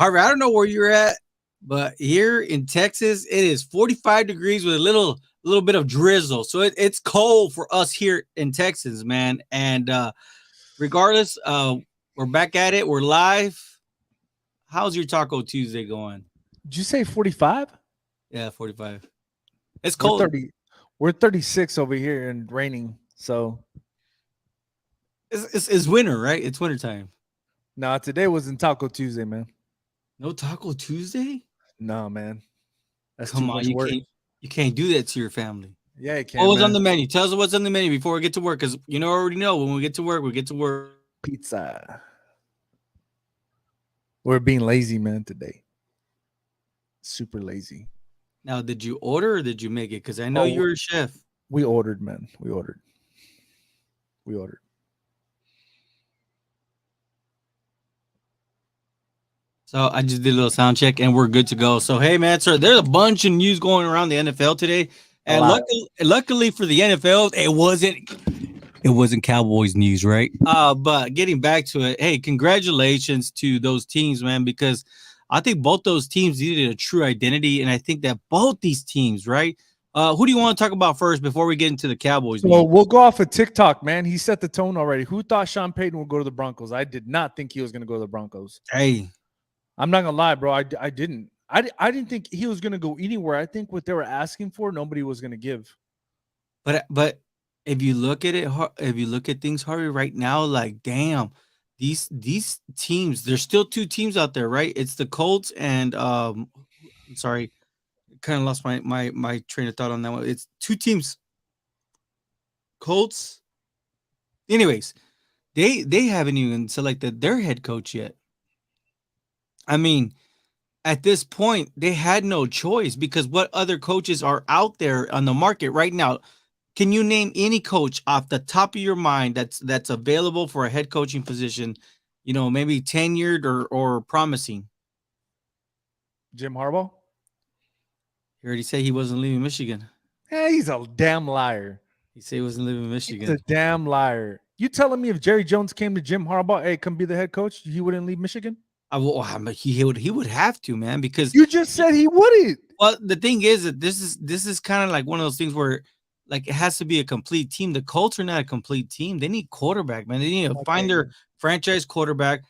Harvey, I don't know where you're at, but here in Texas, it is 45 degrees with a little bit of drizzle. So it's cold for us here in Texas, man. And regardless, we're back at it. We're live. How's your Taco Tuesday going? Did you say 45? Yeah, 45. It's We're cold. 30. We're 36 over here and raining. So It's winter, right? It's winter time. no, today wasn't Taco Tuesday, man. No Taco Tuesday? No, man. That's too Come on, much work. you can't do that to your family. Yeah, you What can, was on man. the menu? Tell us what's on the menu before we get to work, because already know when we get to work, we get to work. Pizza. We're being lazy, man, today. Super lazy. Now, did you order or did you make it? Because I know Oh, you're a chef. we ordered, man. We ordered. We ordered. So I just did a little sound check and we're good to go. So hey, man, sir, there's a bunch of news going around the NFL today, A and lot. luckily for the NFL, it wasn't Cowboys news, right? But getting back to it, hey, congratulations to those teams, man, because I think both those teams needed a true identity, and I think that both these teams, right? Who do you want to talk about first before we get into the Cowboys So news? we'll go off of TikTok, man. He set the tone already. Who thought Sean Payton would go to the Broncos? I did not think he was going to go to the Broncos. Hey, I'm not gonna lie, bro. I didn't. I didn't think he was gonna go anywhere. I think what they were asking for, nobody was gonna give. but if you look at it, if you look at things, Harvey, right now, like, damn, these teams, there's still two teams out there, right? It's the Colts and I'm sorry, kind of lost my train of thought on that one. It's two teams, Colts. Anyways, they haven't even selected their head coach yet. I mean, at this point, they had no choice because what other coaches are out there on the market right now? Can you name any coach off the top of your mind that's available for a head coaching position? Maybe tenured or promising. Jim Harbaugh? He already said he wasn't leaving Michigan. Yeah, he's a damn liar. He said he wasn't leaving He's Michigan. a damn liar. You telling me if Jerry Jones came to Jim Harbaugh, hey, come be the head coach, he wouldn't leave Michigan? He would have to, man, because You just said he wouldn't. well, the thing is that this is kind of like one of those things where like it has to be a complete team. The Colts are not a complete team. They need quarterback, man. They need to find Okay. their franchise quarterback.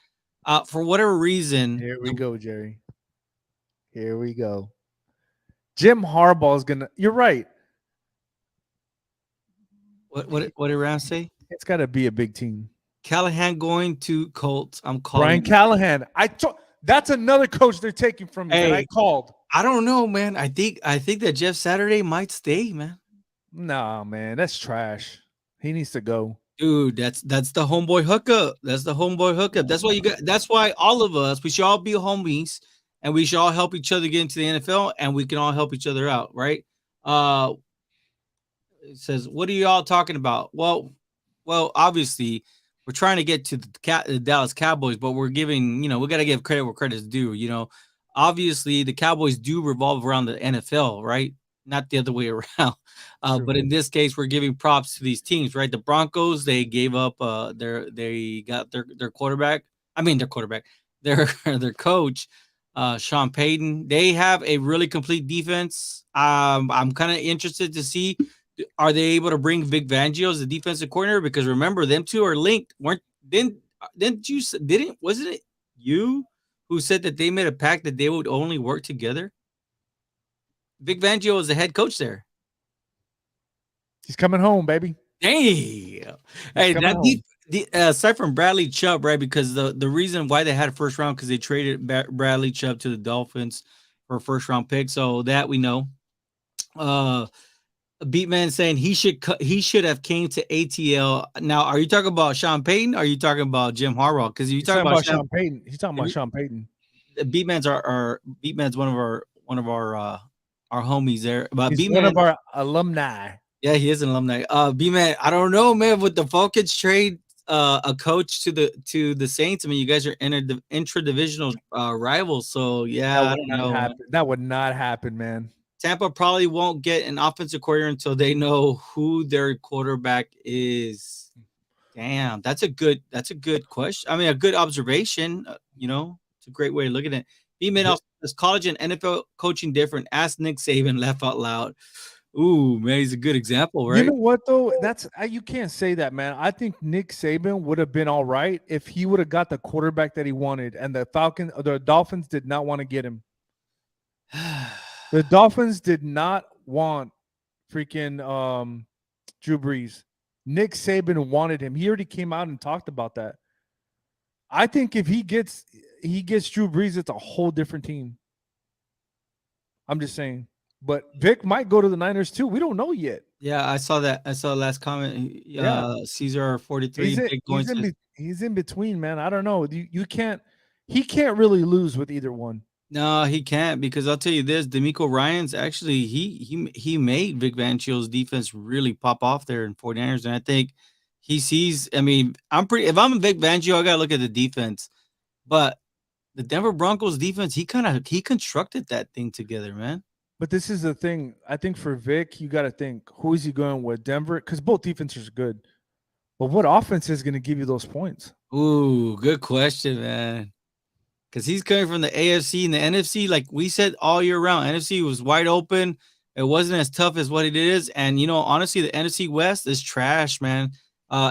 For whatever reason, Here we go, Jerry. Here we go. Jim Harbaugh is gonna. You're right. what did Rams say? It's got to be a big team. Callahan going to Colts. I'm Brian calling. Callahan. That's another coach they're taking from me that I Hey, called. I don't know, man. I think that Jeff Saturday might stay, man. Nah, man, that's trash. He needs to go. Dude, that's the homeboy hookup. That's the homeboy hookup. That's why you got. That's why all of us, we should all be homies, and we should all help each other get into the NFL, and we can all help each other out, right? Uh, it says, what are you all talking about? Well, obviously, we're trying to get to the Dallas Cowboys, but we're giving, we got to give credit where credit's due. Obviously, the Cowboys do revolve around the NFL, right? Not the other way around. But in this case, we're giving props to these teams, right? The Broncos, they gave up they got their quarterback. I mean, their quarterback, their coach, Sean Payton. They have a really complete defense. I'm kind of interested to see, are they able to bring Vic Fangio as the defensive coordinator? Because remember, them two are linked. Wasn't it you who said that they made a pact that they would only work together? Vic Fangio is the head coach there. He's coming home, baby. Damn. Hey, aside from Bradley Chubb, right? Because the reason why they had a first round, because they traded Bradley Chubb to the Dolphins for a first round pick. So that we know. Beatman saying he should have came to ATL. Now, are you talking about Sean Payton? Or are you talking about Jim Harbaugh? Because you talking about Sean Payton. He's talking about Sean Payton. Beatman's Beatman's one of our homies there. But He's one of our alumni. Yeah, he is an alumni. B-Man, I don't know, man. With the Falcons trade a coach to the Saints, I mean, you guys are intra-divisional rivals. So yeah, I don't know. That would not happen, man. Tampa probably won't get an offensive coordinator until they know who their quarterback is. Damn, that's a good question. I mean, a good observation. It's a great way of looking at it. B-Man also says college and NFL coaching different. Ask Nick Saban, laugh out loud. Ooh, man, he's a good example, You right? know what though? That's you can't say that, man. I think Nick Saban would have been all right if he would have got the quarterback that he wanted, and the Dolphins did not want to get him. The Dolphins did not want freaking Drew Brees. Nick Saban wanted him. He already came out and talked about that. I think if he gets Drew Brees, it's a whole different team. I'm just saying. But Vic might go to the Niners too. We don't know yet. Yeah, I saw that. I saw the last comment. Yeah. Caesar 43 big going says, He's in between, man. I don't know. You can't he can't really lose with either one. no, he can't because I'll tell you this: D'Amico Ryan's actually he made Vic Fangio's defense really pop off there in 49ers, and I think he sees. I mean, if I'm a Vic Fangio, I gotta look at the defense, but the Denver Broncos defense, he constructed that thing together, man. But this is the thing. I think for Vic, you got to think who is he going with? Denver, because both defenses are good. But what offense is going to give you those points? Ooh, good question, man. Because he's coming from the AFC and the NFC, like we said all year round. NFC was wide open. It wasn't as tough as what it is. And honestly, the NFC West is trash, man.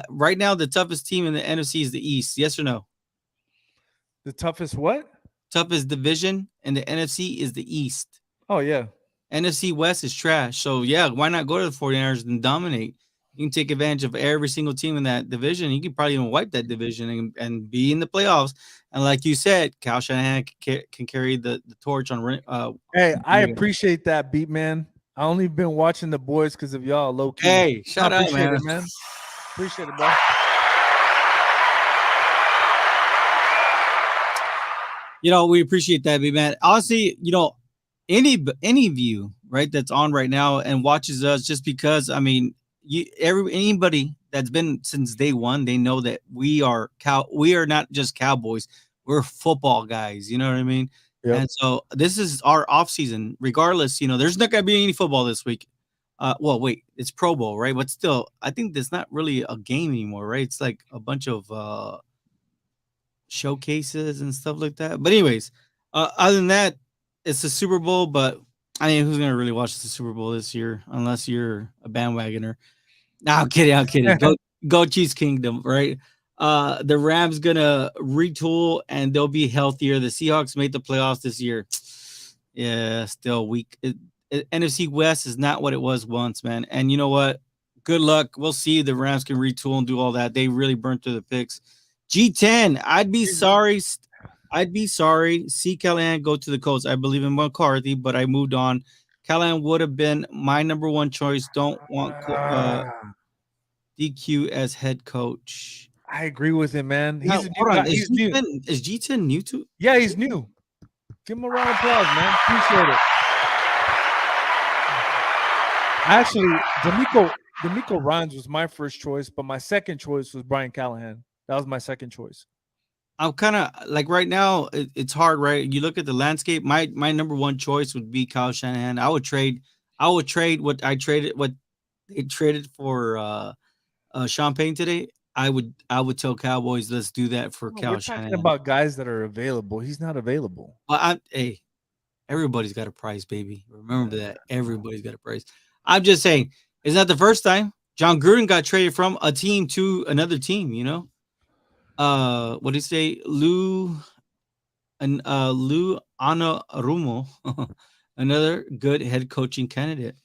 Right now, the toughest team in the NFC is the East. Yes or no? The toughest what? Toughest division in the NFC is the East. Oh, yeah. NFC West is trash. So, yeah, why not go to the 49ers and dominate? You can take advantage of every single team in that division. You can probably even wipe that division and be in the playoffs. And like you said, Kyle Shanahan can carry the torch on. Hey, I appreciate that, beat man. I only been watching the boys because of y'all, low key. Hey, shout out, man. It, man. Appreciate it, bro. We appreciate that, man. Honestly, any of you, right, that's on right now and watches us, just because, I mean, anybody that's been since day one, they know that we are not just Cowboys, we're football guys. You know what I mean? Yep. And so this is our off season. Regardless, there's not gonna be any football this week. Well, wait, it's Pro Bowl, right? But still, I think there's not really a game anymore, right? It's like a bunch of showcases and stuff like that. But anyways, other than that, it's the Super Bowl. But I mean, who's gonna really watch the Super Bowl this year unless you're a bandwagoner? No, I'm kidding. Go Chiefs Kingdom, right? The Rams gonna retool and they'll be healthier. The Seahawks made the playoffs this year. Yeah, still weak. NFC West is not what it was once, man. And you know what? Good luck. We'll see. The Rams can retool and do all that. They really burnt through the picks. G10. I'd be sorry. See Callahan go to the Colts. I believe in McCarthy, but I moved on. Callahan would have been my number one choice. Don't want DQ as head coach. I agree with him, man. Now, he's new. Is G10 new too? Yeah, he's new. Give him a round of applause, man. Appreciate it. Actually, D'Amico Ryans was my first choice, but my second choice was Brian Callahan. That was my second choice. I'm kind of like right now, it's hard, right? You look at the landscape. My number one choice would be Kyle Shanahan. I would trade what they traded for Sean Payne today. I would tell Cowboys, let's do that for Kyle Shanahan. We're talking about guys that are available. He's not available. Hey, everybody's got a price, baby. Remember that. Everybody's got a price. I'm just saying, it's not the first time. John Gruden got traded from a team to another team, what did he say? Lou Anarumo, another good head coaching candidate.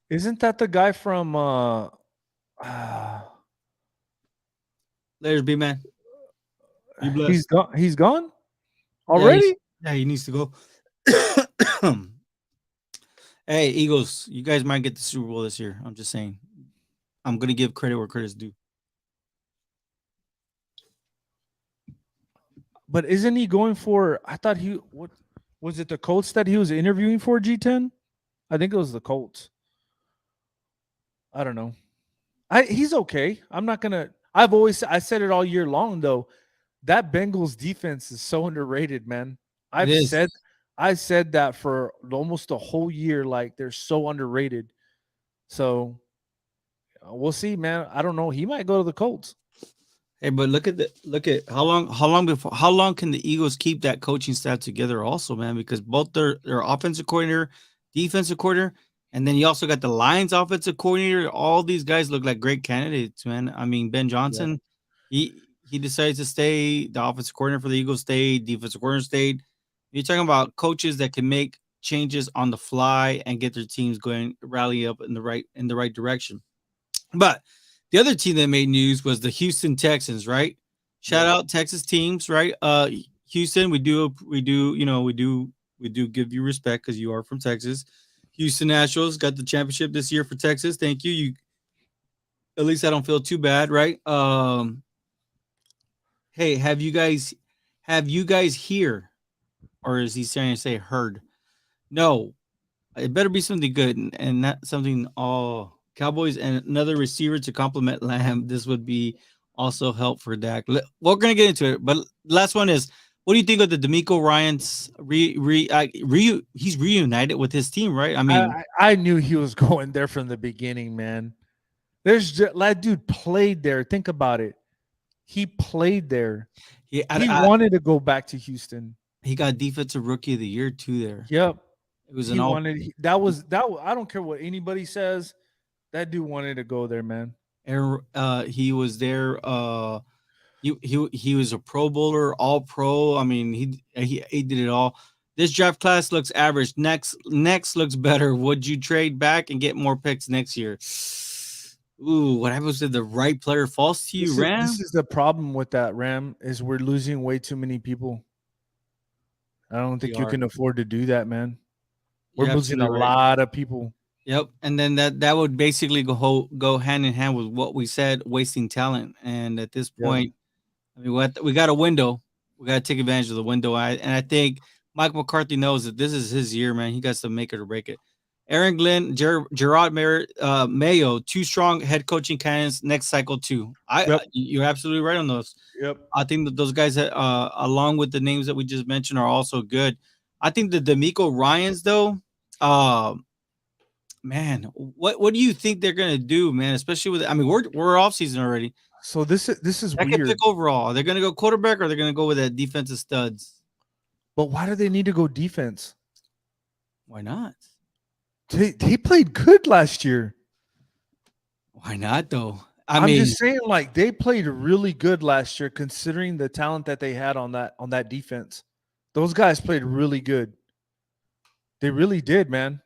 Isn't that the guy from There's B-Man. He's gone. He's gone already. Yeah, he needs to go. Hey, Eagles, you guys might get the Super Bowl this year. I'm just saying. I'm gonna give credit where credit's due. But isn't he going for? I thought what was it? The Colts that he was interviewing for? G10. I think it was the Colts. I don't know. He's okay. I'm not gonna. I said it all year long though. That Bengals defense is so underrated, man. I said that for almost a whole year. Like they're so underrated. So we'll see, man. I don't know. He might go to the Colts. Hey, but look at how long can the Eagles keep that coaching staff together also, man? Because both their offensive coordinator, defensive coordinator, and then you also got the Lions offensive coordinator. All these guys look like great candidates, man. I mean, Ben Yeah. Johnson, he decides to stay. The offensive coordinator for the Eagles stayed. Defensive coordinator stayed. You're talking about coaches that can make changes on the fly and get their teams going, rally up in the right direction. But the other team that made news was the Houston Texans, right? Shout Yep. out Texas teams, right? Houston, we do give you respect because you are from Texas. Houston Nationals got the championship this year for Texas. Thank you. You at least I don't feel too bad, right? Hey, have you guys here, or is he trying to say heard? No, it better be something good and not something all Cowboys and another receiver to complement Lamb. This would be also help for Dak. We're gonna get into it, but last one is what do you think of the D'Amico Ryan's he's reunited with his team, right? I I, mean, I I knew he was going there from the beginning, man. That dude played there. Think about it. He played there. he He I, wanted to go back to Houston. he got defensive rookie of the year too there. Yep. It was an He all wanted that was that I don't care what anybody says. That dude wanted to go there, man. he was there he was a Pro Bowler, All Pro. I mean, he did it all. This draft class looks average. Next looks better. Would you trade back and get more picks next year? Ooh, what happens if the right player falls to you, This Ram? is the problem with that Ram is we're losing way too many people. I don't We think you are. can afford to do that, man. We're You're losing absolutely a right. lot of people. Yep, and then that would basically go hand in hand with what we said, wasting talent. And at this Yep. point, I mean, we got a window. We got to take advantage of the window. I think Mike McCarthy knows that this is his year, man. He got to make it or break it. Aaron Glenn, Gerard Mayo, two strong head coaching candidates next cycle too. Yep. You're absolutely right on those. Yep. I think that those guys, along with the names that we just mentioned, are also good. I think the D'Amico Ryans, though, uh, man, what do you think they're gonna do, man? Especially with, I mean, we're off season already. So this is Second pick weird. overall. They're gonna go quarterback or they're gonna go with that defensive studs. But why do they need to go defense? Why not? They played good last year. Why not though? I I'm mean, just saying, like they played really good last year, considering the talent that they had on that defense. Those guys played really good. They really did, man.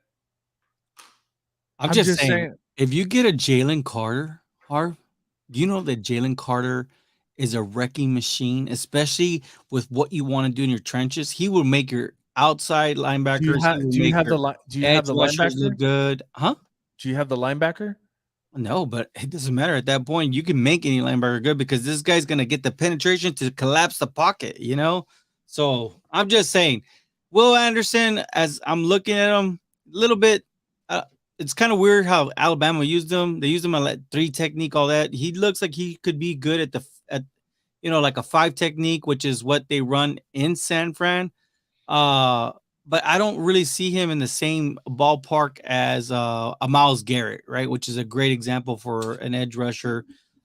I'm I'm just just saying, saying. if you get a Jalen Carter, Harv, do you know that Jalen Carter is a wrecking machine, especially with what you want to do in your trenches? He will make your outside linebackers. He will Do you make have your do you have edge the rushers look linebacker? good, huh? Do you have the linebacker? No, but it doesn't matter at that point. You can make any linebacker good because this guy's gonna get the penetration to collapse the pocket, you know. So I'm just saying, Will Anderson, as I'm looking at him a little bit, uh, it's kind of weird how Alabama used him. They used him on like three technique, all that. He looks like he could be good at like a five technique, which is what they run in San Fran. Uh, but I don't really see him in the same ballpark as a Miles Garrett, right? Which is a great example for an edge rusher.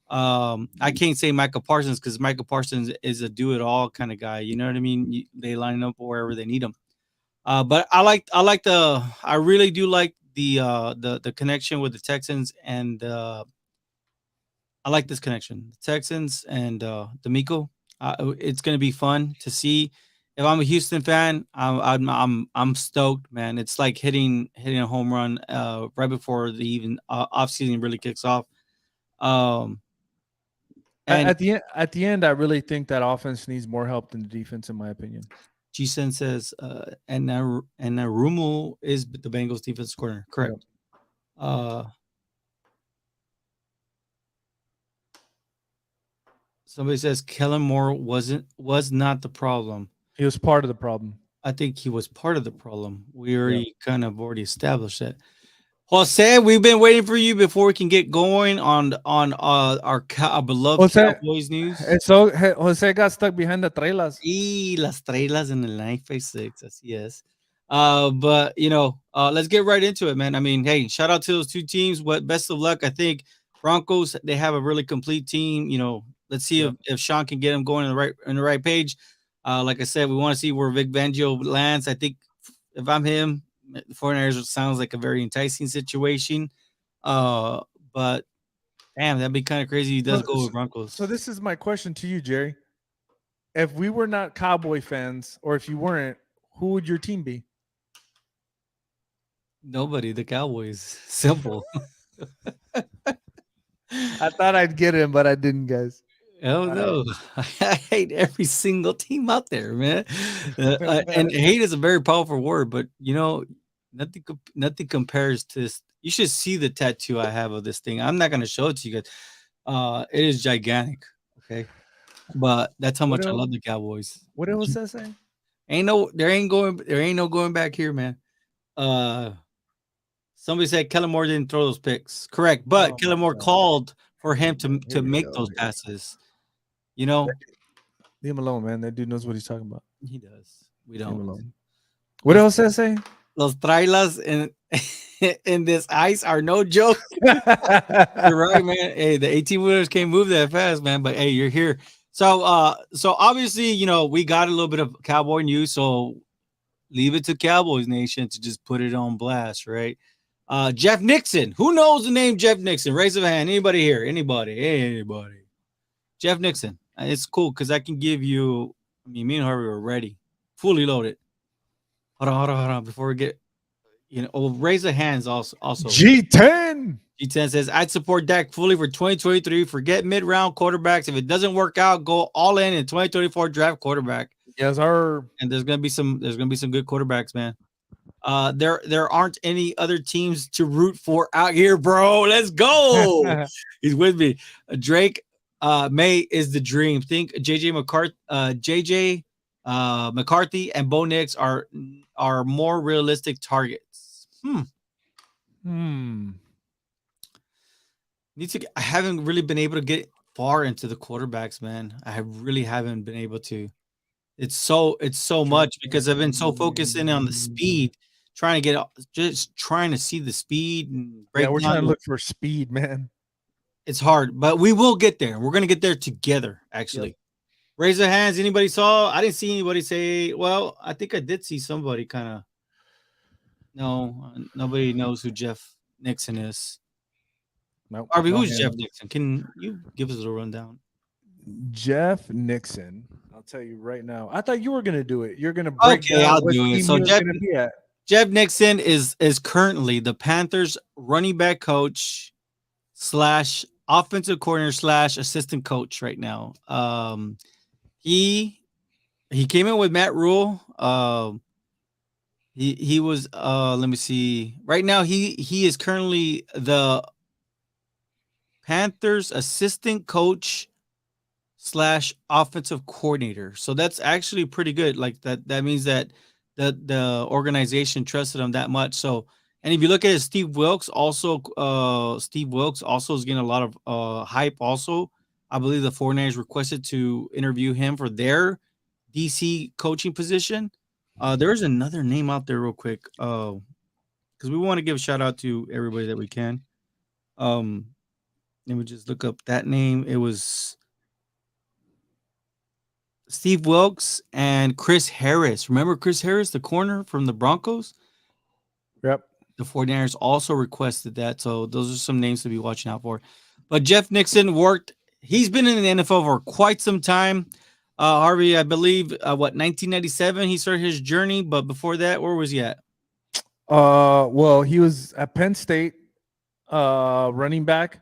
I can't say Micah Parsons because Micah Parsons is a do it all kind of guy. You know what I mean? They line up wherever they need him. But I really do like the connection with the Texans and I like this connection. The Texans and D'Amico. It's going to be fun to see. If I'm a Houston fan, I'm stoked, man. It's like hitting a home run right before the even off season really kicks off. Um, and At the end, I really think that offense needs more help than the defense, in my opinion. G-Sen says, and Rumo is the Bengals defense corner. Yep. Correct. Uh, Somebody says Kellen Moore was not the problem. He was part of the problem. I think he was part of the problem. We Yeah. already established that. Jose, we've been waiting for you before we can get going on our beloved Jose, Cowboys news. Jose got stuck behind the trailers. Y las trailas en el 956, así es. But let's get right into it, man. I mean, hey, shout out to those two teams. What best of luck. I think Broncos, they have a really complete team. Let's see Yep. if Sean can get him going in the right page. Like I said, we want to see where Vic Fangio lands. I think if I'm him, the 49ers sounds like a very enticing situation. Uh, but damn, that'd be kind of crazy. He does So, go with so Broncos. this is my question to you, Jerry. If we were not Cowboy fans, or if you weren't, who would your team be? Nobody, the Cowboys. Simple. I thought I'd get him, but I didn't, guys. Oh All right. no, I hate every single team out there, man. And hate is a very powerful word, but nothing compares to this. You should see the tattoo I have of this thing. I'm not gonna show it to you guys. It is gigantic. Okay, but that's how What much I else? love the Cowboys. What else does that say? There ain't no going back here, man. Uh, Somebody said Kellen Moore didn't throw those picks. Correct, but Oh my Kellen Moore god. called for Here him we go. Here to we make go. those Here we go. passes. You know, Leave him alone, man. That dude knows what he's talking about. he does. We Leave him don't. alone. What Los else does that say? Los trailers in in this ice are no joke. You're right, man. Hey, the 18 wheelers can't move that fast, man. But hey, you're here. So obviously, we got a little bit of cowboy news. So leave it to Cowboys Nation to just put it on blast, right? Jeff Nixon. Who knows the name Jeff Nixon? Raise a hand. Anybody here? Anybody? Jeff Nixon. It's cool because I can give you. I mean, me and Harvey are ready, fully loaded. Hold on. Before we get, raise the hands also. G10. G10 says, I'd support Dak fully for 2023. Forget mid-round quarterbacks. If it doesn't work out, go all in 2024 draft quarterback. Yes, sir. And there's gonna be some good quarterbacks, man. There aren't any other teams to root for out here, bro. Let's go. He's with me. Drake May is the dream. Think JJ McCarthy and Bo Nix are more realistic targets. I haven't really been able to get far into the quarterbacks, man. I really haven't been able to. It's so much because I've been so focused in on the speed, just trying to see the speed and Yeah, break we're down. trying to look for speed, man. It's hard, but we will get there. We're gonna get there together. Actually, raise their hands. Anybody saw? I didn't see anybody say. Well, I think I did see somebody kind of. No, nobody knows who Jeff Nixon is. Nope. Harvey, No who's Jeff hands. Nixon? Can you give us a rundown? Jeff Nixon. I'll tell you right now. I thought you were gonna do it. You're gonna break Okay, down I'll what do it. team So he was gonna be at. Jeff Nixon is currently the Panthers running back coach slash offensive coordinator slash assistant coach right now. He came in with Matt Rule. He was let me see. Right now he is currently the Panthers assistant coach slash offensive coordinator. So that's actually pretty good. Like that means that the organization trusted him that much. So, and if you look at it, Steve Wilkes also is getting a lot of hype also. I believe the 49ers requested to interview him for their DC coaching position. There's another name out there real quick. Because we want to give a shout out to everybody that we can. Let me just look up that name. It was Steve Wilkes and Chris Harris. Remember Chris Harris, the corner from the Broncos? Yep. The 49ers also requested that. So those are some names to be watching out for. But Jeff Nixon he's been in the NFL for quite some time. Harvey, I believe, 1997, he started his journey. But before that, where was he at? Well, he was at Penn State, running back.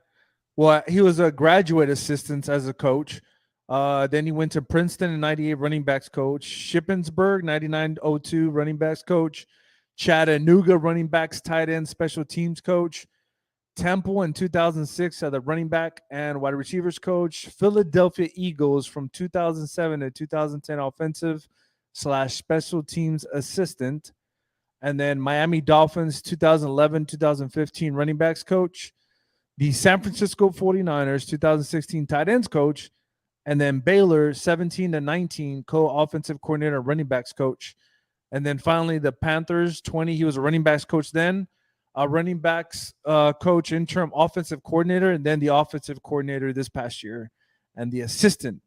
Well, he was a graduate assistant as a coach. Then he went to Princeton in 98, running backs coach. Shippensburg, 99-02, running backs coach. Chattanooga, running backs, tight end, special teams coach. Temple in 2006 as the running back and wide receivers coach. Philadelphia Eagles from 2007 to 2010 offensive / special teams assistant. And then Miami Dolphins 2011, 2015 running backs coach. The San Francisco 49ers 2016 tight ends coach. And then Baylor 17 to 19 co-offensive coordinator running backs coach. And then finally the Panthers 20, he was a running backs coach then, a running backs coach, interim offensive coordinator, and then the offensive coordinator this past year. and the assistant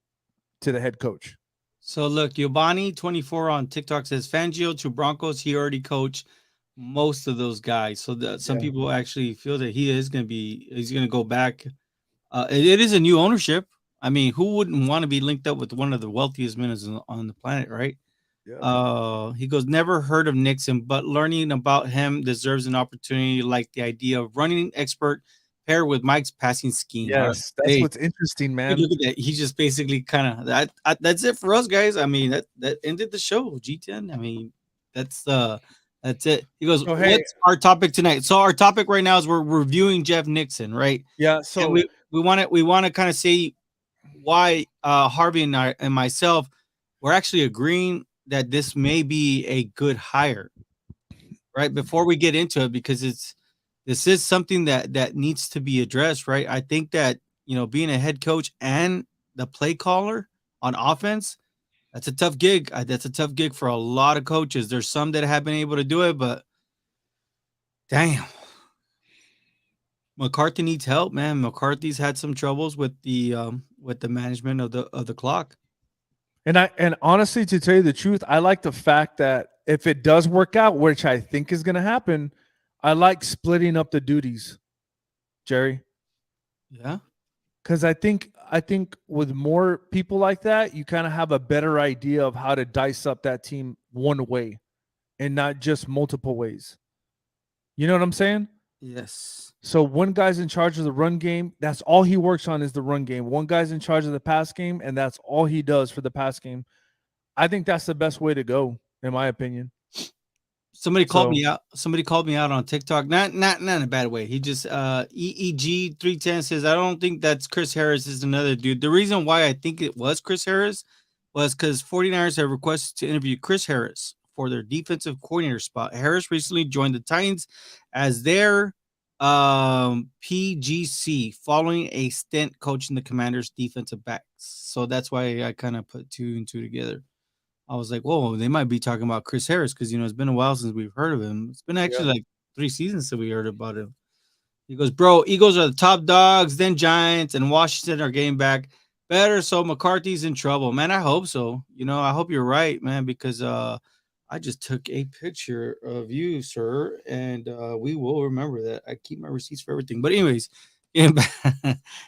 to the head coach. So look, Giovanni24 on TikTok says Fangio to Broncos. He already coached most of those guys. So some Yeah. people actually feel that he's going to go back. It is a new ownership. I mean, who wouldn't want to be linked up with one of the wealthiest men on the planet, right? Yep. He goes, never heard of Nixon, but learning about him deserves an opportunity. Like the idea of running expert paired with Mike's passing scheme. Yes, that's Hey, what's interesting, man. look at that. He just basically kind of that's it for us, guys. I mean, that ended the show. G10. I mean, that's that's it. He goes, So hey, what's our topic tonight? So our topic right now is we're reviewing Jeff Nixon, right? yeah. And So we want to kind of see why Harvey and I and myself we're actually agreeing that this may be a good hire, right? Before we get into it, because this is something that needs to be addressed, right? I think that being a head coach and the play caller on offense, that's a tough gig. That's a tough gig for a lot of coaches. There's some that have been able to do it, but damn, McCarthy needs help, man. McCarthy's had some troubles with the management of the clock. and honestly, to tell you the truth, I like the fact that if it does work out, which I think is going to happen, I like splitting up the duties, Jerry. Yeah. Because I think with more people like that, you kind of have a better idea of how to dice up that team one way and not just multiple ways. You know what I'm saying? Yes. So one guy's in charge of the run game. That's all he works on is the run game. One guy's in charge of the pass game, and that's all he does for the pass game. I think that's the best way to go, in my opinion. Somebody called So me out. Somebody called me out on TikTok. Not in a bad way. He just EEG 310 says, I don't think that's Chris Harris is another dude. The reason why I think it was Chris Harris was because 49ers have requested to interview Chris Harris for their defensive coordinator spot. Harris recently joined the Titans as their PGC following a stint coaching the Commanders defensive backs. So that's why I kind of put two and two together. I was like, whoa, they might be talking about Chris Harris because it's been a while since we've heard of him. It's been yeah. actually like 3 seasons since we heard about him. He goes, bro, Eagles are the top dogs, then Giants, and Washington are getting back better. So McCarthy's in trouble. Man, I hope so. I hope you're right, man, because I just took a picture of you, sir, and we will remember that. I keep my receipts for everything. But anyways, getting back,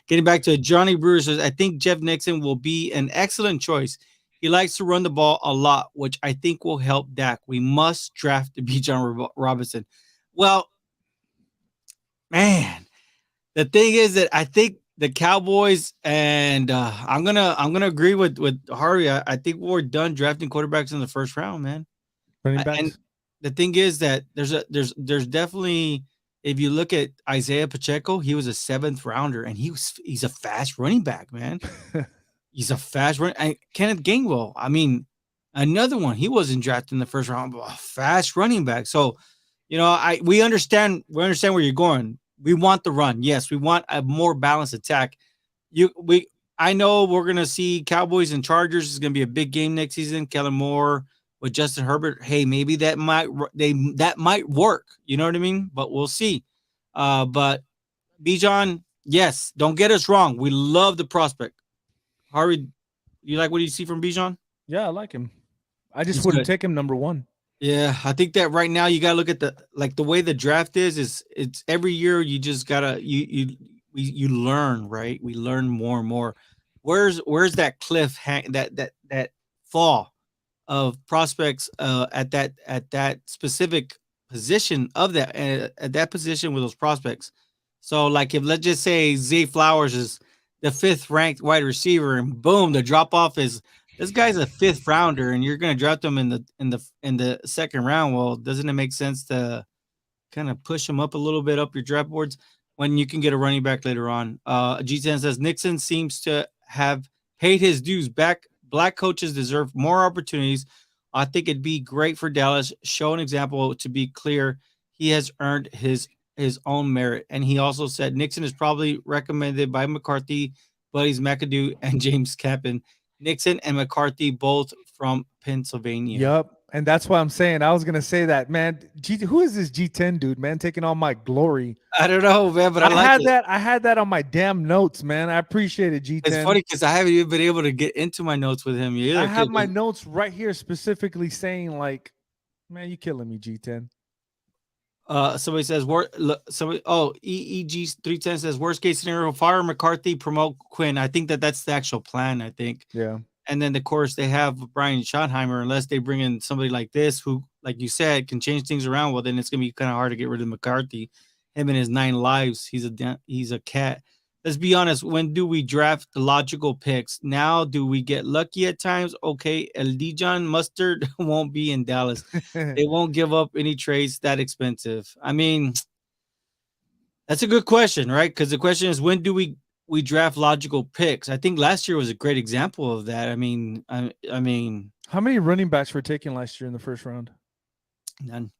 getting back to Johnny Brewer says, I think Jeff Nixon will be an excellent choice. He likes to run the ball a lot, which I think will help Dak. We must draft to beat John Robinson. Well, man, the thing is that I think the Cowboys and I'm gonna agree with Harvey. I think we're done drafting quarterbacks in the first round, man. Running And backs. the thing is that there's definitely, if you look at Isaiah Pacheco, he was a 7th rounder, and he's a fast running back, man. He's a fast run. Kenneth Gainwell, I mean, another one. He wasn't drafted in the first round, but a fast running back. So, we understand where you're going. We want the run. Yes, we want a more balanced attack. I know we're gonna see Cowboys and Chargers is gonna be a big game next season. Kellen Moore with Justin Herbert. Hey, maybe that might work. You know what I mean? But we'll see. But Bijan, yes, don't get us wrong. We love the prospect. Harvey, you like what you see from Bijan? Yeah, I like him. I just He's wouldn't good. take him number one. Yeah, I think that right now you gotta look at the way the draft is it's every year you just gotta you learn, right? We learn more and more. Where's that cliff that fall of prospects at that specific position of that at that position with those prospects. So like if let's just say Zay Flowers is the 5th ranked wide receiver, and boom, the drop off is this guy's a 5th rounder, and you're going to draft him in the 2nd round. Well, doesn't it make sense to kind of push him up a little bit up your draft boards when you can get a running back later on? G10 says Nixon seems to have paid his dues back. Black coaches deserve more opportunities. I think it'd be great for Dallas. Show an example. To be clear, he has earned his own merit. And he also said Nixon is probably recommended by McCarthy, buddies McAdoo, and James Capin. Nixon and McCarthy both from Pennsylvania. Yep. And that's why I'm saying I was gonna say that, man. Who is this G10 dude, man? Taking all my glory. I don't know, man, but I I like had it. that. I had that on my damn notes, man. I appreciate it, It's G10. funny because I haven't even been able to get into my notes with him I either. have my notes right here specifically saying like, man, you killing me, G10. Somebody says somebody. Oh, EEG 310 says worst case scenario: fire McCarthy, promote Quinn. I think that's the actual plan. I think. Yeah. And then, of course, they have Brian Schottenheimer. Unless they bring in somebody like this, who, like you said, can change things around. Well, then it's gonna be kind of hard to get rid of McCarthy. Him and his 9 lives. He's a cat. Let's be honest. When do we draft the logical picks? Now, do we get lucky at times? Okay, El Dijon Mustard won't be in Dallas. They won't give up any trades that expensive. I mean, that's a good question, right? Because the question is, when do we draft logical picks? I think last year was a great example of that. I mean, How many running backs were taken last year in the first round? none.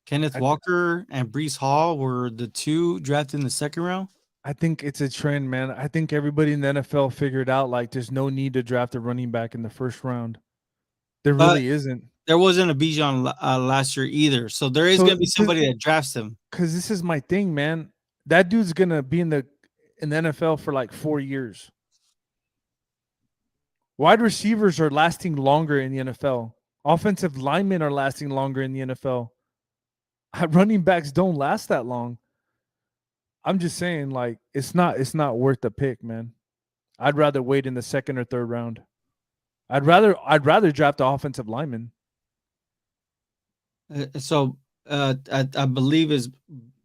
Kenneth I, Walker and Brees Hall were the two drafted in the second round. I think it's a trend, man. I think everybody in the NFL figured out like there's no need to draft a running back in the first round. There But really isn't. there wasn't a Bijan last year either, so there is So going to be somebody that drafts him. because this is my thing, man. That dude's gonna be in the NFL for like 4 years. Wide receivers are lasting longer in the NFL. Offensive linemen are lasting longer in the NFL. Running backs don't last that long. I'm just saying, like, it's not worth the pick, man. I'd rather wait in the second or third round. I'd rather draft the offensive lineman. I believe is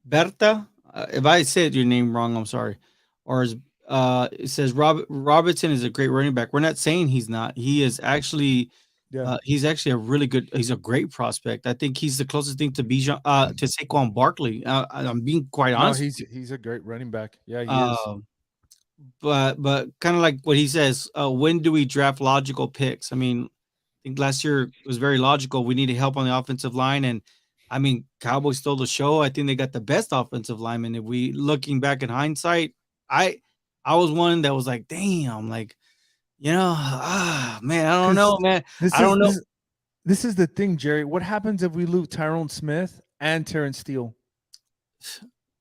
Berta. If I said your name wrong, I'm sorry. Or is it says Robertson is a great running back. We're not saying he's not. He is actually Yeah. he's actually a really good. He's a great prospect. I think he's the closest thing to Bijan to Saquon Barkley. I'm being quite No, honest. he's a great running back. Yeah, he is. Um, but kind of like what he says. When do we draft logical picks? I mean, I think last year was very logical. We needed help on the offensive line, and I mean, Cowboys stole the show. I think they got the best offensive lineman. If we looking back in hindsight, I I was one that was like, damn, like man, I don't Because know, man. this I is don't know. this this is the thing, Jerry. What happens if we lose Tyrone Smith and Terrence Steele?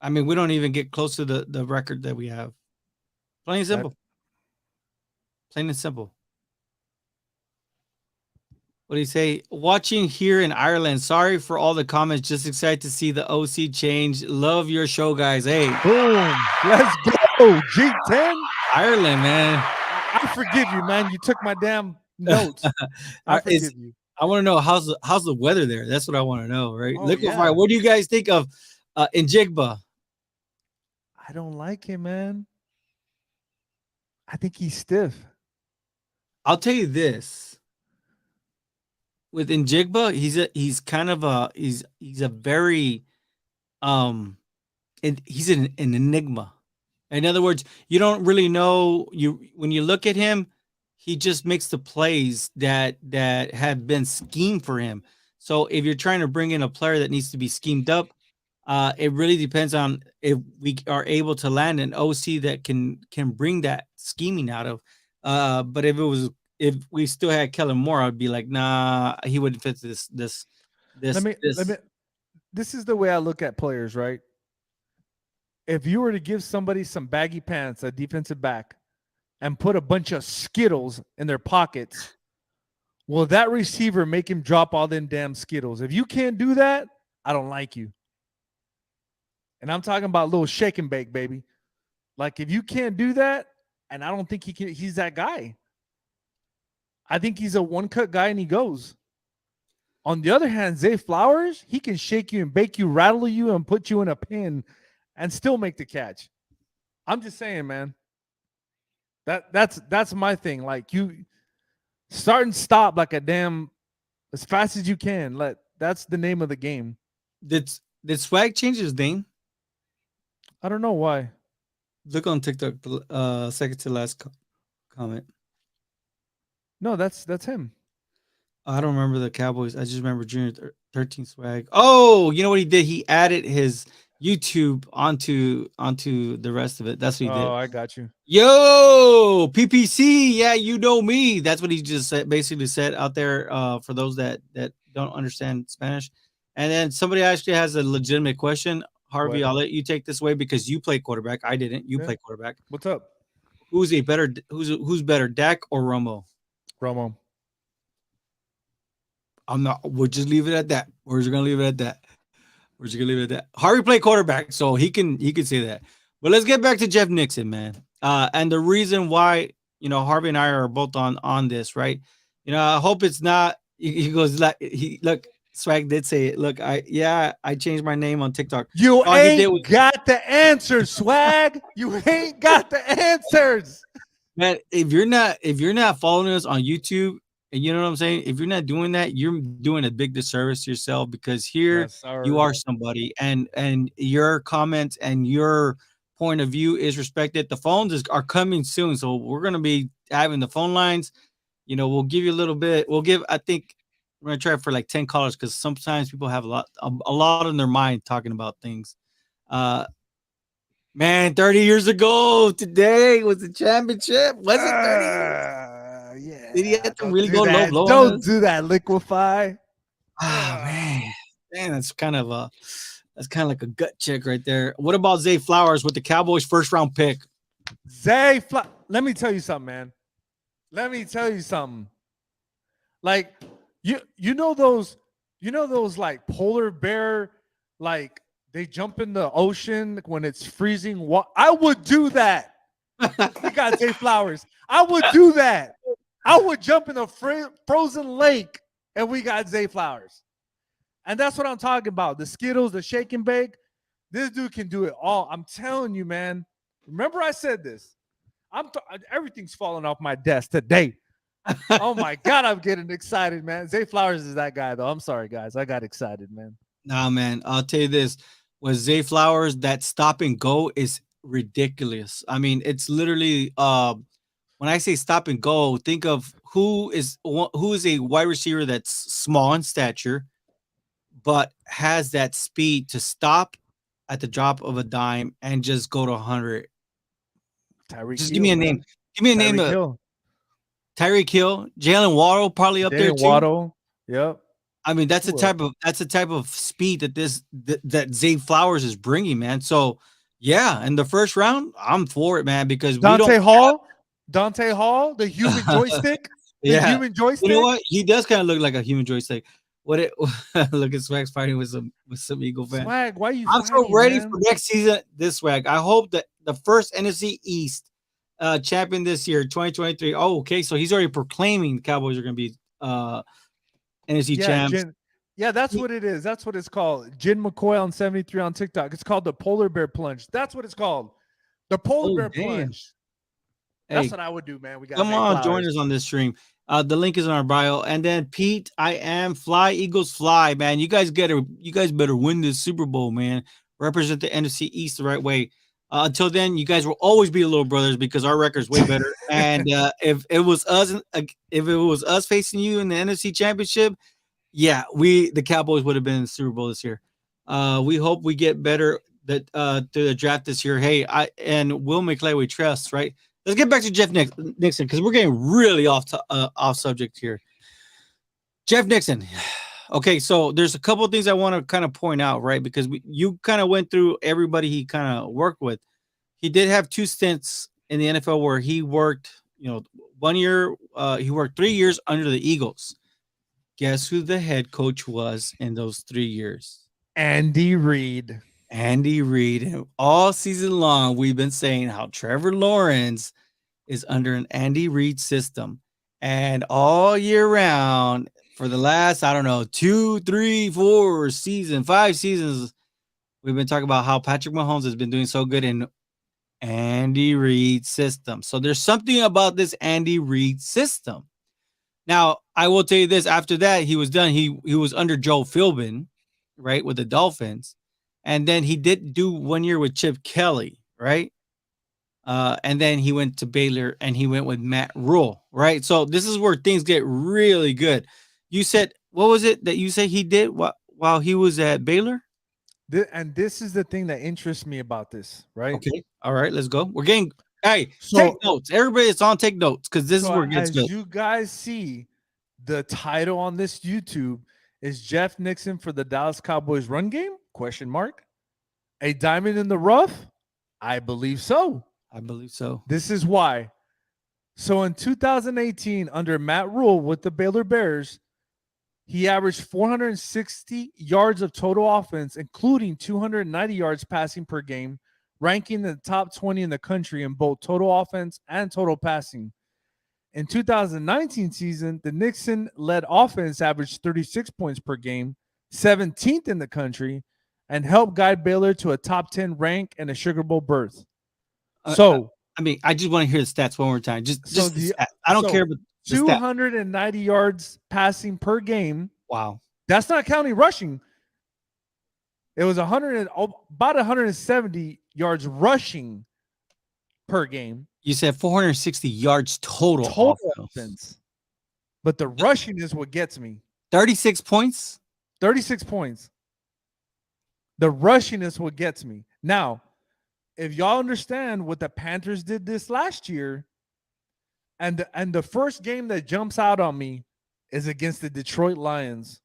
I mean, we don't even get close to the record that we have. Plain and That simple. Plain and simple. What do you say? Watching here in Ireland. Sorry for all the comments. Just excited to see the OC change. Love your show, guys. Hey, boom. Let's go. G10. Ireland, man. I forgive you, man. You took my damn notes. I forgive you. I want to know how's the weather there. That's what I want to know, right? Oh, Liquefy. yeah. What do you guys think of Njigba? I don't like him, man. I think he's stiff. I'll tell you this. With Njigba, he's kind of he's a very and he's an enigma. In other words, you don't really know when you look at him, he just makes the plays that have been schemed for him. So if you're trying to bring in a player that needs to be schemed up, it really depends on if we are able to land an OC that can bring that scheming out of. But if we still had Kellen Moore, I'd be like, nah, he wouldn't fit this. Let me this is the way I look at players, right? If you were to give somebody some baggy pants, a defensive back, and put a bunch of Skittles in their pockets, will that receiver make him drop all them damn Skittles? If you can't do that, I don't like you. And I'm talking about a little shake and bake, baby. Like if you can't do that, and I don't think he's that guy. I think he's a one-cut guy and he goes. On the other hand, Zay Flowers, he can shake you and bake you, rattle you, and put you in a pin and still make the catch. I'm just saying, man. That's my thing. Like you start and stop like a damn as fast as you can. That's the name of the game. Did Swag change his name? I don't know why. Look on TikTok, second to last comment. No, that's him. I don't remember the Cowboys. I just remember Junior 13 Swag. Oh, you know what he did? He added his YouTube onto the rest of it. That's what he Oh, did. I got you. Yo, PPC, yeah, you know me. That's what he just said, basically said out there. For those that don't understand Spanish, and then somebody actually has a legitimate question. Harvey, What? I'll let you take this way because you play quarterback. I didn't. You Yeah. play quarterback. What's up, Who's better, Dak or Romo? Romo? I'm not. We'll just leave it at that. We're just gonna leave it at that. We're just gonna leave it at that. Harvey played quarterback, so he can say that. But let's get back to Jeff Nixon, man. And the reason why Harvey and I are both on this, right? I hope it's not. He goes like he look. Swag did say it. Look, I changed my name on TikTok. You All he did was, ain't got the answers, Swag. You ain't got the answers. man, if you're not following us on YouTube, and you know what I'm saying, if you're not doing that, you're doing a big disservice to yourself because here Yes, you sir. are somebody, and your comments and your point of view is respected. The phones are coming soon, so we're gonna be having the phone lines. We'll give you a little bit. We'll give. I think we're gonna try for like 10 callers because sometimes people have a lot on their mind talking about things. Uh, Man, 30 years ago today was the championship. Was it 30 years? Did he Yeah. have to Don't really do go low that. blow on Don't us? do that. Liquefy. Ah, man. Ah. Man, that's kind of like a gut check right there. What about Zay Flowers with the Cowboys first round pick? Let me tell you something, man. Let me tell you something. Like you know those like polar bear, like they jump in the ocean when it's freezing. I would do that. We got Zay Flowers. I would do that. I would jump in a frozen lake and we got Zay Flowers. And that's what I'm talking about. The Skittles, the shake and bake. This dude can do it all. I'm telling you, man. Remember I said this. Everything's falling off my desk today. Oh my God, I'm getting excited, man. Zay Flowers is that guy, though. I'm sorry, guys. I got excited, man. Nah, man, I'll tell you this. With Zay Flowers, that stop and go is ridiculous. I mean, it's literally when I say stop and go, think of who is a wide receiver that's small in stature, but has that speed to stop at the drop of a dime and just go to 100. Tyreek Just give me Hill, a name. man. Give me a name Tyreek of Hill. Tyreek Hill, Jalen Waddle probably up there Jalen too. Waddle. Yep. I mean, that's the Who else? type of speed that Zay Flowers is bringing, man. So yeah, in the first round, I'm for it, man, because we don't. Dante Hall. Dante Hall, the human joystick. The Yeah, human you know joystick. what? He does kind of look like a human joystick. What it look at Swag's fighting with some Eagle fans. Swag, why are you I'm so fighting, ready for man? next season. This Swag. I hope that the first NFC East champion this year, 2023. Oh, okay. So he's already proclaiming the Cowboys are going to be NFC Yeah, champs. Jin. Yeah, that's what it is. That's what it's called. Jin McCoy on 73 on TikTok. It's called the polar bear plunge. That's what it's called. The polar Oh, bear damn. plunge. That's Hey, what I would do, man. We got come Zay on, join Flowers. us on this stream. The link is on our bio. And then Pete, I am fly Eagles fly, man. You guys better win this Super Bowl, man. Represent the NFC East the right way. Until then, you guys will always be little brothers because our record's way better. And if it was us facing you in the NFC Championship, yeah, the Cowboys would have been in the Super Bowl this year. We hope we get better to the draft this year. Hey, and Will McClay we trust, right? Let's get back to Jeff Nixon because we're getting really off subject here. Jeff Nixon. Okay, so there's a couple of things I want to kind of point out, right? Because you kind of went through everybody he kind of worked with. He did have 2 stints in the NFL where he worked, 1 year, he worked 3 years under the Eagles. Guess who the head coach was in those 3 years? Andy Reid. Andy Reid. And all season long, we've been saying how Trevor Lawrence is under an Andy Reid system. And all year round, for the last, I don't know, 2, 3, 4 seasons, 5 seasons, we've been talking about how Patrick Mahomes has been doing so good in Andy Reid system. So there's something about this Andy Reid system. Now, I will tell you this. After that, he was done. He was under Joe Philbin, right, with the Dolphins. And then he did do 1 year with Chip Kelly, right? And then he went to Baylor and he went with Matt Rule, right? So this is where things get really good. You said, what was it that you said he did while he was at Baylor? And this is the thing that interests me about this, right? Okay. All right, let's go. We're getting hey, take So, notes. Everybody it's on take notes because this is so where it gets as good. you guys see, the title on this YouTube is Jeff Nixon for the Dallas Cowboys run game? Question mark. A diamond in the rough? I believe so. I believe so. This is why. So in 2018, under Matt Rule with the Baylor Bears, he averaged 460 yards of total offense, including 290 yards passing per game, ranking in the top 20 in the country in both total offense and total passing. In 2019 season, the Nixon-led offense averaged 36 points per game, 17th in the country, and helped guide Baylor to a top 10 rank and a Sugar Bowl berth. Uh, So, I mean, I just want to hear the stats one more time. Just the stat. I don't care about the stat. 290 yards passing per game. Wow. That's not counting rushing. It was about 170 yards rushing per game. You said 460 yards total offense. But the rushing is what gets me. 36 points? 36 points. The rushing is what gets me. Now, if y'all understand what the Panthers did this last year, and the first game that jumps out on me is against the Detroit Lions.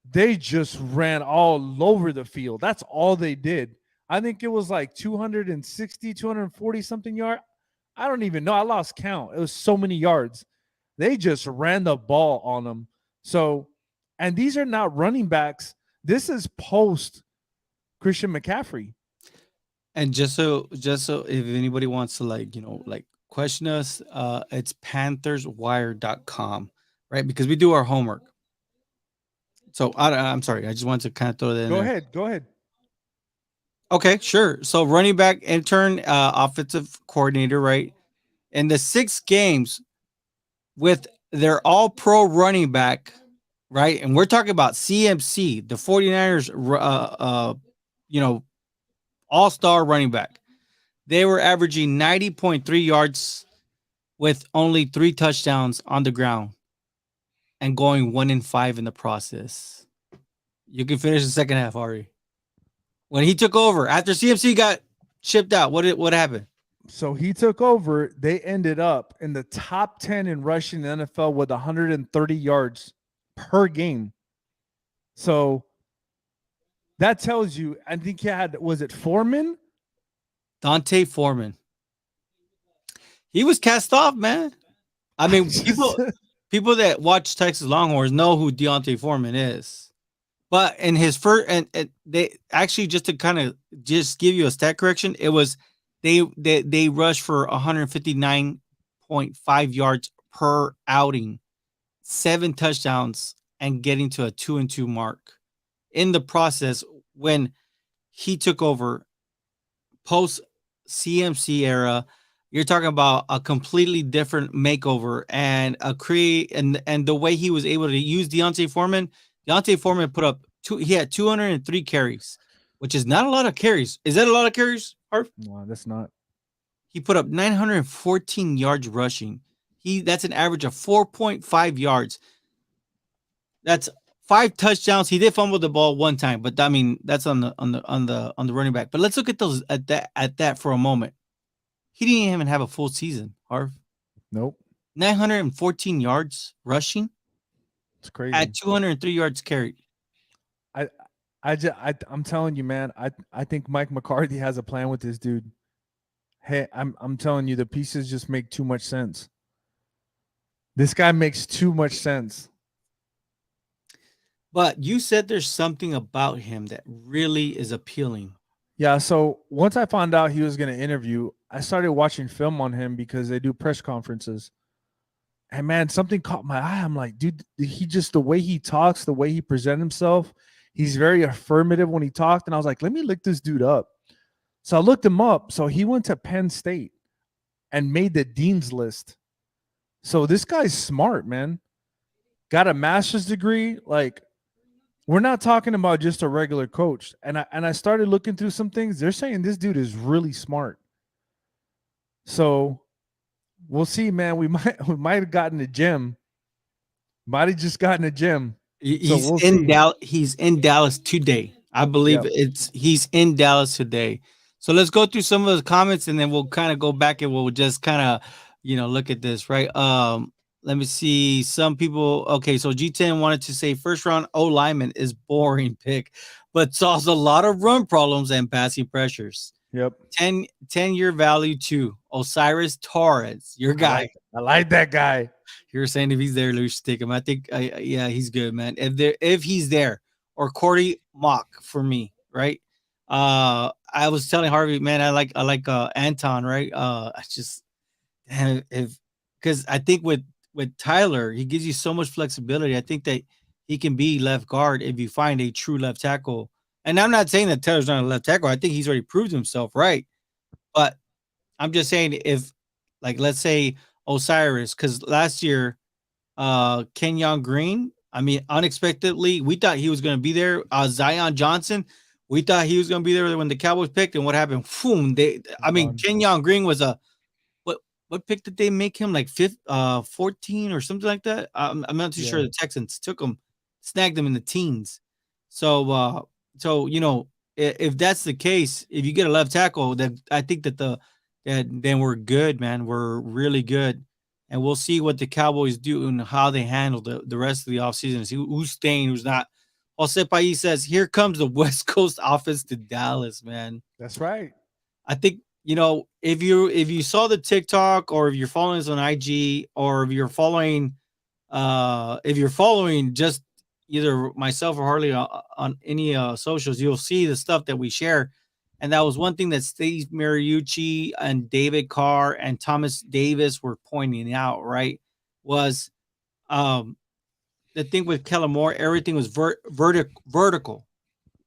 They just ran all over the field. That's all they did. I think it was like 260, 240 something yard. I don't even know. I lost count. It was so many yards. They just ran the ball on them. So, and these are not running backs. This is post Christian McCaffrey. And just so if anybody wants to question us, it's pantherswire.com, right? Because we do our homework. So I'm sorry. I just wanted to kind of throw that in there. Go ahead. Okay, sure. So running back intern, offensive coordinator, right? In the 6 games with their all pro running back, right? And we're talking about CMC, the 49ers, all-star running back. They were averaging 90.3 yards with only 3 touchdowns on the ground and going 1-5 in the process. You can finish the second half, Ari. When he took over, after CMC got shipped out, what happened? So he took over. They ended up in the top 10 in rushing in the NFL with 130 yards per game. So that tells you, I think he had, was it Foreman? Dante Foreman. He was cast off, man. I mean, people that watch Texas Longhorns know who Deontay Foreman is. But in his first, and they actually, just to kind of just give you a stat correction, it was they rushed for 159.5 yards per outing, 7 touchdowns, and getting to a 2-2 mark. In the process, when he took over post CMC era, you're talking about a completely different makeover and and the way he was able to use Deontay Foreman. Deontay Foreman he had 203 carries, which is not a lot of carries. Is that a lot of carries, Harv? No, that's not. He put up 914 yards rushing. That's an average of 4.5 yards. That's 5 touchdowns. He did fumble the ball one time, but I mean that's on the running back. But let's look at those at that for a moment. He didn't even have a full season, Harv. Nope. 914 yards rushing. It's crazy. At 203 yards carried. I'm telling you, man. I think Mike McCarthy has a plan with this dude. Hey, I'm telling you, the pieces just make too much sense. This guy makes too much sense. But you said there's something about him that really is appealing. Yeah, so once I found out he was going to interview, I started watching film on him because they do press conferences. And man, something caught my eye. I'm like, dude, the way he talks, the way he presents himself, he's very affirmative when he talked. And I was like, let me look this dude up. So I looked him up. So he went to Penn State and made the dean's list. So this guy's smart, man. Got a master's degree. Like, we're not talking about just a regular coach. And I started looking through some things. They're saying this dude is really smart. So we'll see, man. We might have gotten a gym. Might have just gotten a gym. He's in Dallas today. I believe Yep. he's in Dallas today. So let's go through some of the comments and then we'll kind of go back and we'll just kind of, look at this, right? Let me see. Some people, okay, so G10 wanted to say first round O lineman is boring pick, but solves a lot of run problems and passing pressures. Yep. 10-year value to Osiris Torres, your guy. I like that guy. You're saying if he's there, Luis, take him. I think, yeah, he's good, man. If he's there, or Cordy Mock for me, right? I was telling Harvey, man, I like Anton, right? I just if because I think with Tyler, he gives you so much flexibility. I think that he can be left guard if you find a true left tackle. And I'm not saying that Tyler's not a left tackle. I think he's already proved himself, right? But I'm just saying if, like, let's say Osiris, because last year Kenyon Green. I mean, unexpectedly, we thought he was going to be there. Zion Johnson, we thought he was going to be there when the Cowboys picked, and what happened? Boom! Kenyon Green was a what? What pick did they make him? Like 14 or something like that. I'm not too sure. The Texans took him, snagged him in the teens. So if that's the case, if you get a left tackle, that I think that then we're good, man. We're really good. And we'll see what the Cowboys do and how they handle the rest of the offseason. See who's staying, who's not. Jose Pai says, here comes the West Coast offense to Dallas, man. That's right. I think, if you saw the TikTok or if you're following us on IG or if you're following just either myself or Harley on any socials, you'll see the stuff that we share. And that was one thing that Steve Mariucci and David Carr and Thomas Davis were pointing out, right? Was the thing with Kellen Moore, everything was vertical.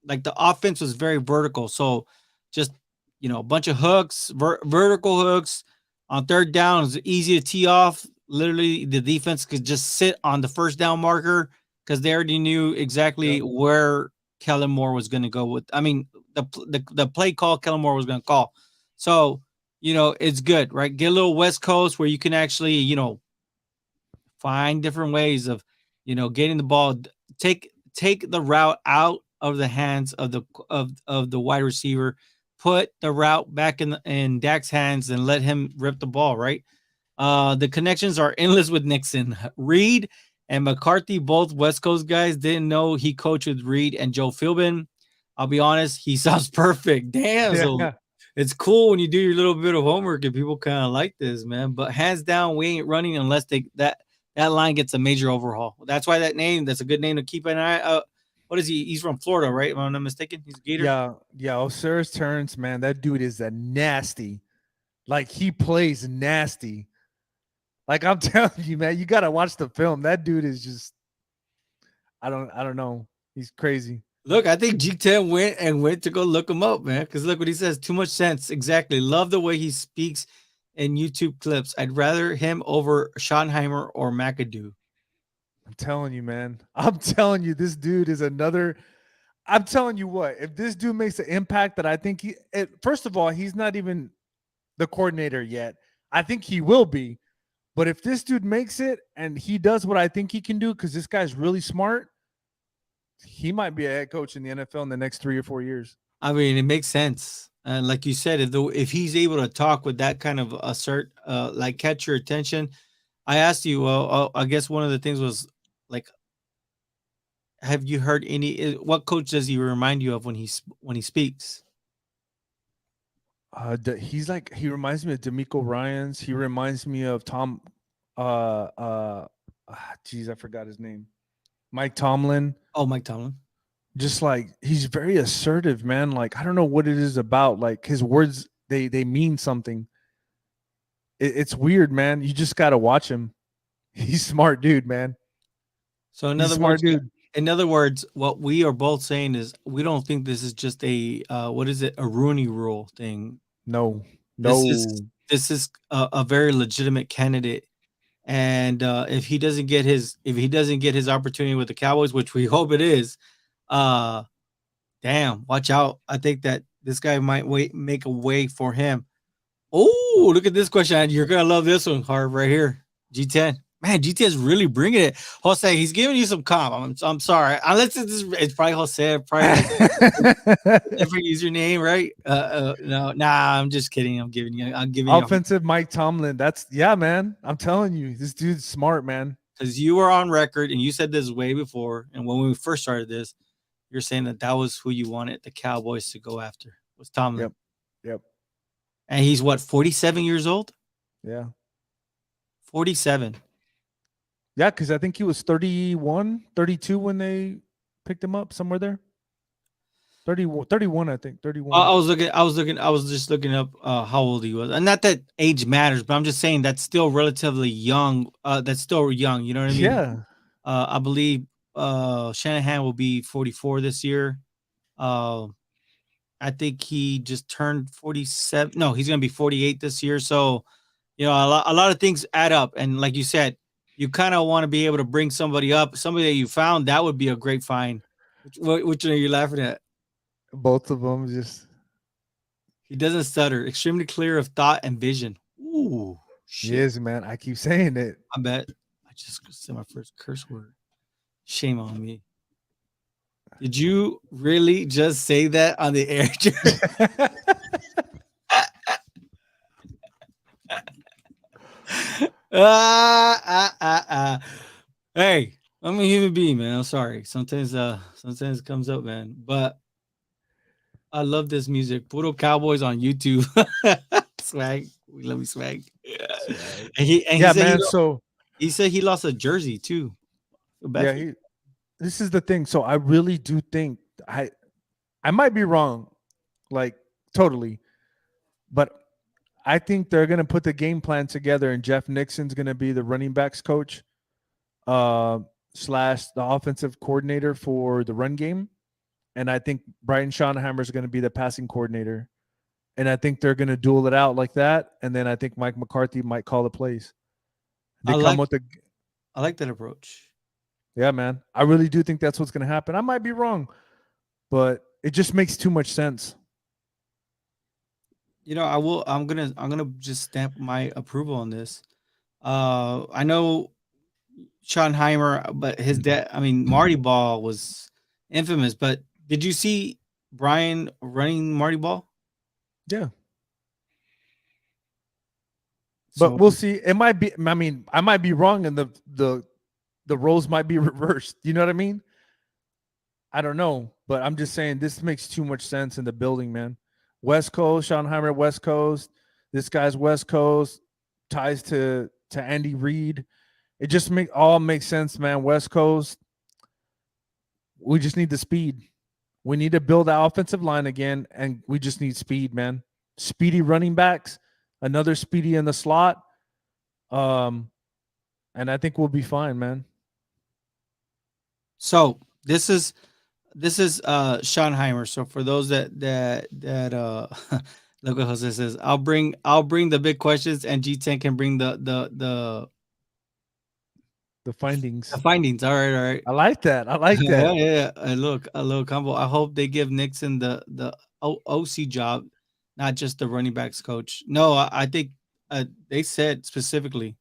Like the offense was very vertical. So just, a bunch of hooks, vertical hooks on third down. It's easy to tee off. Literally, the defense could just sit on the first down marker because they already knew exactly where Kellen Moore was going to go with. I mean, the play call Kellen Moore was going to call. So, it's good, right? Get a little West Coast where you can actually, find different ways of, getting the ball. Take the route out of the hands of the wide receiver. Put the route back in Dak's hands and let him rip the ball, right? The connections are endless with Nixon. Reed and McCarthy, both West Coast guys, didn't know he coached with Reed and Joe Philbin. I'll be honest, he sounds perfect. Damn. So it's cool when you do your little bit of homework and people kind of like this, man. But hands down, we ain't running unless that line gets a major overhaul. That's why that's a good name to keep an eye. What is he? He's from Florida, right? If I'm not mistaken. He's a Gator. Yeah. Osiris Turns, man, that dude is a nasty. Like, he plays nasty. Like, I'm telling you, man, you gotta watch the film. That dude is just, I don't know. He's crazy. Look, I think G10 went to go look him up, man. Because look what he says. Too much sense. Exactly. Love the way he speaks in YouTube clips. I'd rather him over Schottenheimer or McAdoo. I'm telling you, man. I'm telling you, this dude is another. I'm telling you what, if this dude makes an impact that I think first of all, he's not even the coordinator yet. I think he will be. But if this dude makes it and he does what I think he can do, because this guy's really smart, he might be a head coach in the NFL in the next 3 or 4 years. I mean, it makes sense. And like you said, if he's able to talk with that kind of like catch your attention. I asked you, I guess one of the things was like, have you heard what coach does he remind you of when he speaks? He reminds me of D'Amico Ryans. He reminds me of Tom. I forgot his name. Mike Tomlin. Oh, Mike Tomlin. Just like, he's very assertive, man. Like, I don't know what it is about. Like, his words, they mean something. It's weird, man. You just got to watch him. He's smart dude, man. So in other words, what we are both saying is we don't think this is just a Rooney Rule thing. No. This is a very legitimate candidate. And if he doesn't get his opportunity with the Cowboys, which we hope it is, damn, watch out. I think that this guy might make a way for him. Oh, look at this question. You're gonna love this one, Harv, right here. G10. Man, GTA is really bringing it. Jose, he's giving you some comp. I'm sorry. Unless it's probably Jose, probably like different username, right? No, nah, I'm just kidding. I'm giving you Offensive Mike Tomlin. That's man. I'm telling you, this dude's smart, man. because you were on record and you said this way before. And when we first started this, you're saying that was who you wanted the Cowboys to go after was Tomlin. Yep. And he's what, 47 years old? Yeah. 47. Yeah, because I think he was 31, 32 when they picked him up somewhere there. 31, I think. 31. I was just looking up how old he was. And not that age matters, but I'm just saying that's still relatively young. That's still young, you know what I mean? Yeah. I believe Shanahan will be 44 this year. I think he just turned 47. No, he's going to be 48 this year. So, you know, a lot of things add up. And like you said, you kind of want to be able to bring somebody up, somebody that you found. That would be a great find. Which one are you laughing at? Both of them just. He doesn't stutter. Extremely clear of thought and vision. Ooh, shit. He is, man. I keep saying it. I bet. I just said my first curse word. Shame on me. Did you really just say that on the air? Hey, I'm a human being, man. I'm sorry. Sometimes it comes up, man. But I love this music. Puro Cowboys on YouTube. Swag. We love you, swag. Swag. And he said man. he said he lost a jersey too. This is the thing. So I really do think I might be wrong, like totally, but I think they're gonna put the game plan together, and Jeff Nixon's gonna be the running backs coach, / the offensive coordinator for the run game, and I think Brian Schottenheimer is gonna be the passing coordinator, and I think they're gonna duel it out like that, and then I think Mike McCarthy might call the plays. I like that approach. Yeah, man. I really do think that's what's going to happen. I might be wrong, but it just makes too much sense. You know, I'm gonna just stamp my approval on this. I know Schottenheimer, but his dad, I mean, Marty Ball was infamous. But did you see Brian running Marty Ball? Yeah. But we'll see. It might be. I mean, I might be wrong, and the roles might be reversed. You know what I mean? I don't know, but I'm just saying this makes too much sense in the building, man. West Coast, Schottenheimer, West Coast. This guy's West Coast, ties to Andy Reid. It just makes sense, man. West Coast. We just need the speed. We need to build the offensive line again, and we just need speed, man. Speedy running backs, another speedy in the slot. And I think we'll be fine, man. So this is Schottenheimer. So for those that look what Jose says, I'll bring the big questions, and G10 can bring the findings. The findings. All right. I like that. Yeah. A little combo. I hope they give Nixon the OC job, not just the running backs coach. No, I think they said specifically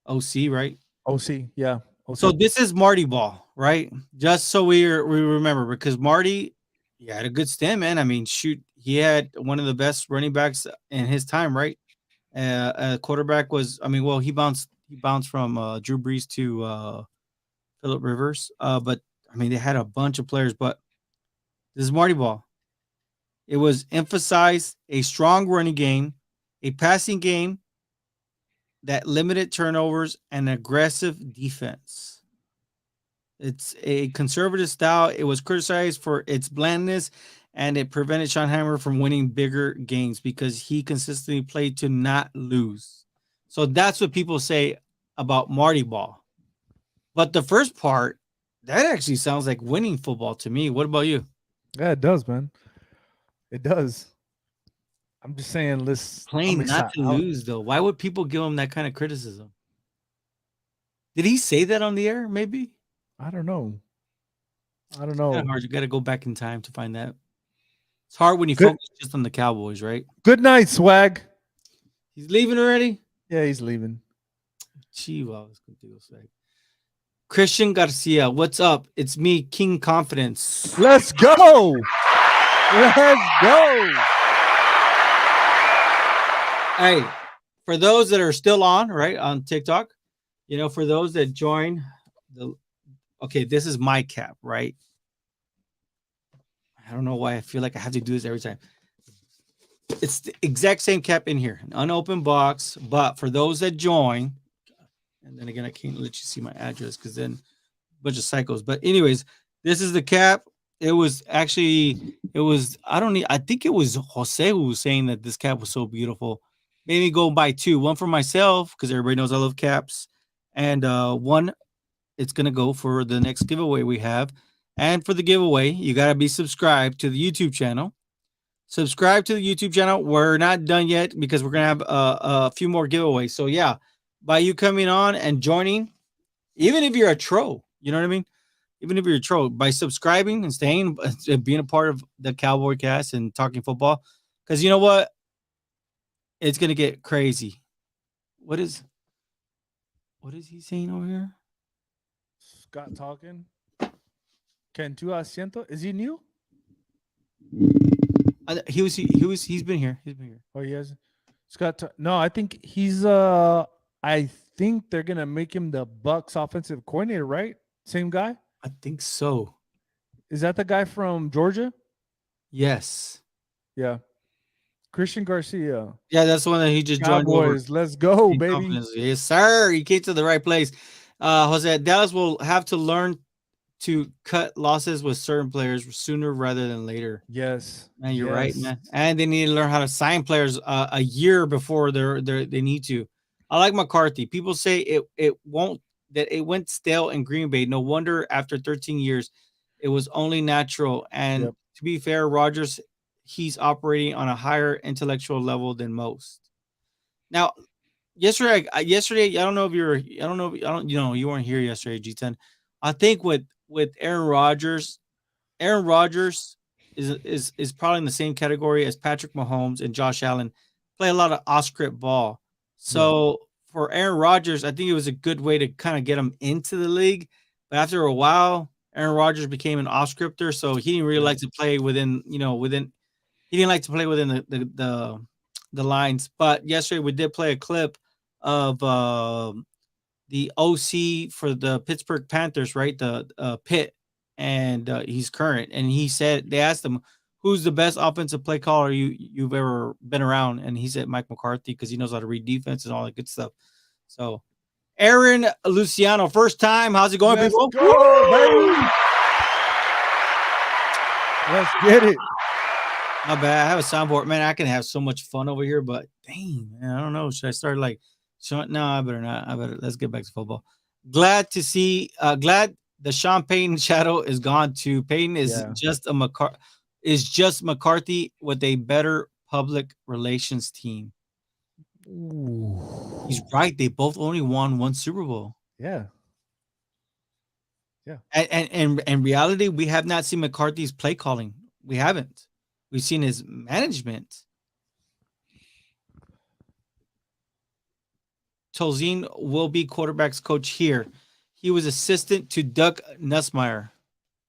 OC, right? OC, yeah. OC. So this is Marty Ball, right? Just so we remember, because Marty, he had a good stint, man. I mean, shoot, he had one of the best running backs in his time, right? Quarterback was, I mean, well, he bounced from Drew Brees to Phillip Rivers. But I mean, they had a bunch of players, but this is Marty Ball. It was emphasized a strong running game, a passing game that limited turnovers, and aggressive defense. It's a conservative style. It was criticized for its blandness, and it prevented Schottenheimer from winning bigger games because he consistently played to not lose. So that's what people say about Marty Ball. But the first part, that actually sounds like winning football to me. What about you? Yeah, it does, man. It does. I'm just saying, playing not to lose, though. Why would people give him that kind of criticism? Did he say that on the air? Maybe. I don't know. It's kind of hard. You got to go back in time to find that. It's hard when you focus just on the Cowboys, right? Good night, Swag. He's leaving already? Yeah, he's leaving. Chivas contigo, swag. Christian Garcia, what's up? It's me, King Confidence. Let's go. Let's go. Hey, for those that are still on, right, on TikTok, for those that join okay, this is my cap, right? I don't know why I feel like I have to do this every time. It's the exact same cap in here, an unopened box. But for those that join, and then again, I can't let you see my address because then a bunch of psychos. But anyways, this is the cap. It was actually, I think it was Jose who was saying that this cap was so beautiful. Made me go buy two, one for myself because everybody knows I love caps, and one it's gonna go for the next giveaway we have. And for the giveaway, you gotta be subscribed to the YouTube channel. Subscribe to the YouTube channel. We're not done yet because we're gonna have a few more giveaways. So yeah, by you coming on and joining, even if you're a troll, you know what I mean? Even if you're a troll, by subscribing and staying and being a part of the Cowboy Cast and talking football, because you know what? It's gonna get crazy. What is he saying over here? Scott talking. Can tu asiento? Is he new? He's been here. He's been here. Oh, he has. Scott. No, I think he's. I think they're gonna make him the Bucks offensive coordinator, right? Same guy. I think so. Is that the guy from Georgia? Yes. Yeah. Christian Garcia. Yeah, that's the one that he just joined over. Cowboys, let's go, baby. Yes, sir. You came to the right place. Jose, Dallas will have to learn to cut losses with certain players sooner rather than later. Yes. Man, you're right, man. And they need to learn how to sign players a year before they need to. I like McCarthy. People say it went stale in Green Bay. No wonder after 13 years, it was only natural. And to be fair, Rodgers, he's operating on a higher intellectual level than most. Now, yesterday, I don't know if you weren't here yesterday, G10. I think with Aaron Rodgers is probably in the same category as Patrick Mahomes and Josh Allen. Play a lot of off-script ball. So for Aaron Rodgers, I think it was a good way to kind of get him into the league. But after a while, Aaron Rodgers became an off-scripter, so he didn't really like to play within. He didn't like to play within the lines. But yesterday we did play a clip of the OC for the Pittsburgh Panthers, right? The Pitt, and he's current. And he said they asked him, "Who's the best offensive play caller you've ever been around?" And he said Mike McCarthy because he knows how to read defense and all that good stuff. So, Aaron Luciano, first time. How's it going, Let's people? go, baby. Let's get it. Not bad. I have a soundboard, man. I can have so much fun over here, but dang, man, I don't know. Should I start like? No, I better not. Let's get back to football. Glad to see. Glad the Sean Payton shadow is gone too. Payton is just McCarthy with a better public relations team. Ooh. He's right. They both only won one Super Bowl. Yeah. And in reality, we have not seen McCarthy's play calling. We haven't. We've seen his management. Tolzien will be quarterbacks coach here. He was assistant to Doug Nussmeier.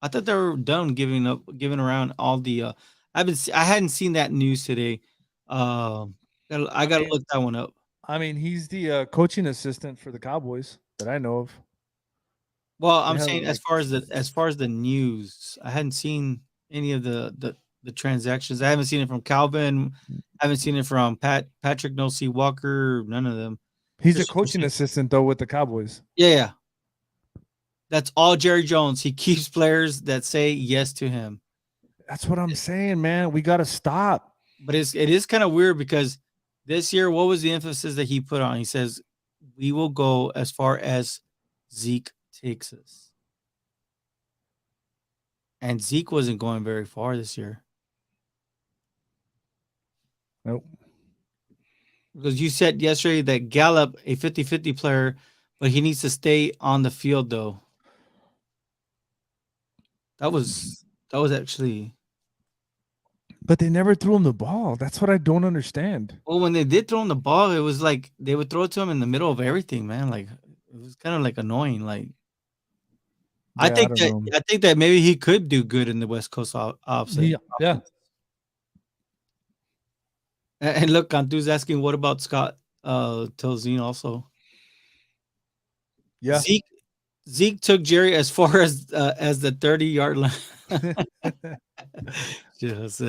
I thought they were done giving around all the. I hadn't seen that news today. I gotta look that one up. I mean, he's the coaching assistant for the Cowboys that I know of. Well, I'm saying as far as the news, I hadn't seen any of the transactions. I haven't seen it from Calvin. I haven't seen it from Patrick No-C Walker. None of them. He's a coaching assistant though with the Cowboys. Yeah. That's all Jerry Jones. He keeps players that say yes to him. That's what I'm saying, man. We got to stop. But it is kind of weird because this year, what was the emphasis that he put on? He says, we will go as far as Zeke takes us. And Zeke wasn't going very far this year. Nope. Because you said yesterday that Gallup, a 50-50 player, but he needs to stay on the field, though. That was actually. But they never threw him the ball. That's what I don't understand. Well, when they did throw him the ball, it was like they would throw it to him in the middle of everything, man. Like it was kind of like annoying. Like Yeah, I don't know. I think that maybe he could do good in the West Coast offset. Yeah, yeah, And look, Cantu's asking, what about Scott Tolzien also? yeah. Zeke Zeke took Jerry as far as the 30-yard line. Just,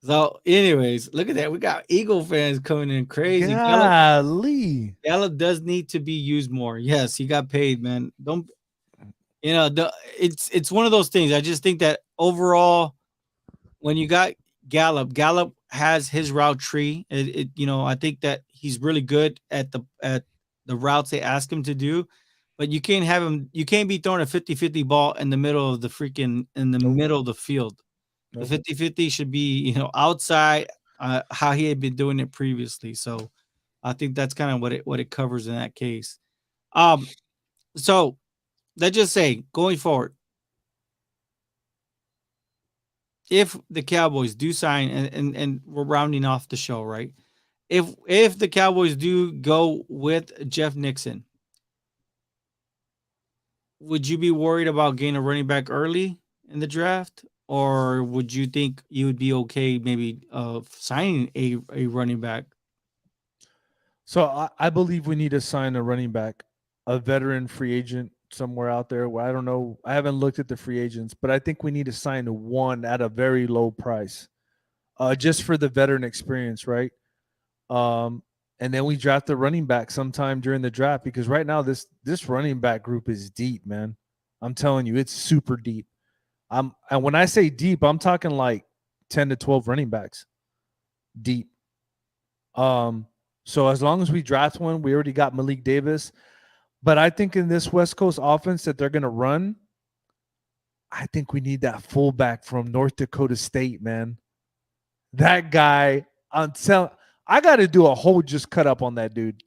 so, anyways, look at that. We got Eagle fans coming in crazy. Golly. Gallup does need to be used more. Yes, he got paid, man. Don't you know? It's one of those things. I just think that overall, when you got Gallup has his route tree. I think that he's really good at the routes they ask him to do. But you can't have him. You can't be throwing a 50-50 ball in the middle of the Nope. middle of the field. The Nope. 50-50 should be, outside, how he had been doing it previously. So I think that's kind of what it covers in that case. So let's just say going forward, if the Cowboys do sign, and we're rounding off the show, right? If the Cowboys do go with Jeff Nixon, would you be worried about getting a running back early in the draft? Or would you think you would be okay maybe signing a running back? So I believe we need to sign a running back, a veteran free agent somewhere out there. Where I don't know. I haven't looked at the free agents, but I think we need to sign one at a very low price, just for the veteran experience, right? Um, and then we draft the running back sometime during the draft because right now this running back group is deep, man. I'm telling you, it's super deep. And when I say deep, I'm talking like 10 to 12 running backs deep. So as long as we draft one, we already got Malik Davis. But I think in this West Coast offense that they're gonna run, I think we need that fullback from North Dakota State, man. That guy, I'm telling, I got to do a whole just cut up on that dude.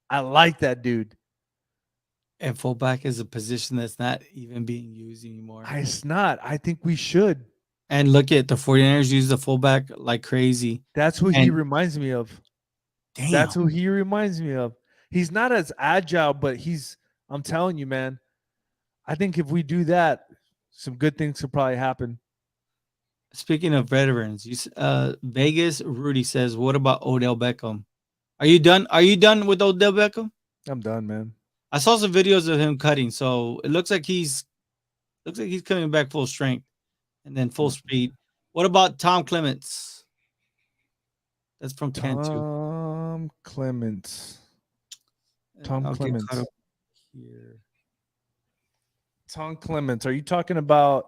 I like that dude. And fullback is a position that's not even being used anymore. It's not. I think we should. And look at the 49ers use the fullback like crazy. That's who he And reminds me of. damn, That's who he reminds me of. He's not as agile, but I'm telling you, man, I think if we do that, some good things could probably happen. speaking of veterans, Vegas Rudy says, "What about Odell Beckham? Are you done? Are you done with Odell Beckham?" I'm done, man. I saw some videos of him cutting, so it looks like he's coming back full strength and then full speed. What about Tom Clements? That's from Cantu. Tom Clements. Tom I'll get caught Clements. up here. Tom Clements. Are you talking about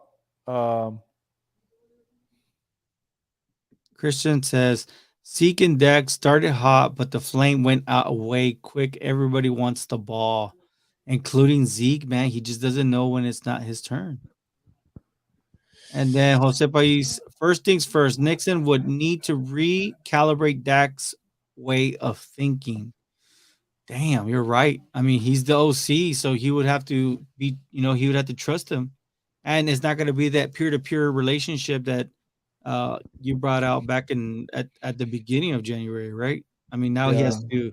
Christian says, Zeke and Dak started hot, but the flame went out away quick. Everybody wants the ball, including Zeke, man. He just doesn't know when it's not his turn. And then Jose Pais, first things first, Nixon would need to recalibrate Dak's way of thinking. Damn, you're right. I mean, he's the OC, so he would have to be, he would have to trust him. And it's not going to be that peer-to-peer relationship that you brought out back at the beginning of January, right? I mean, now yeah. he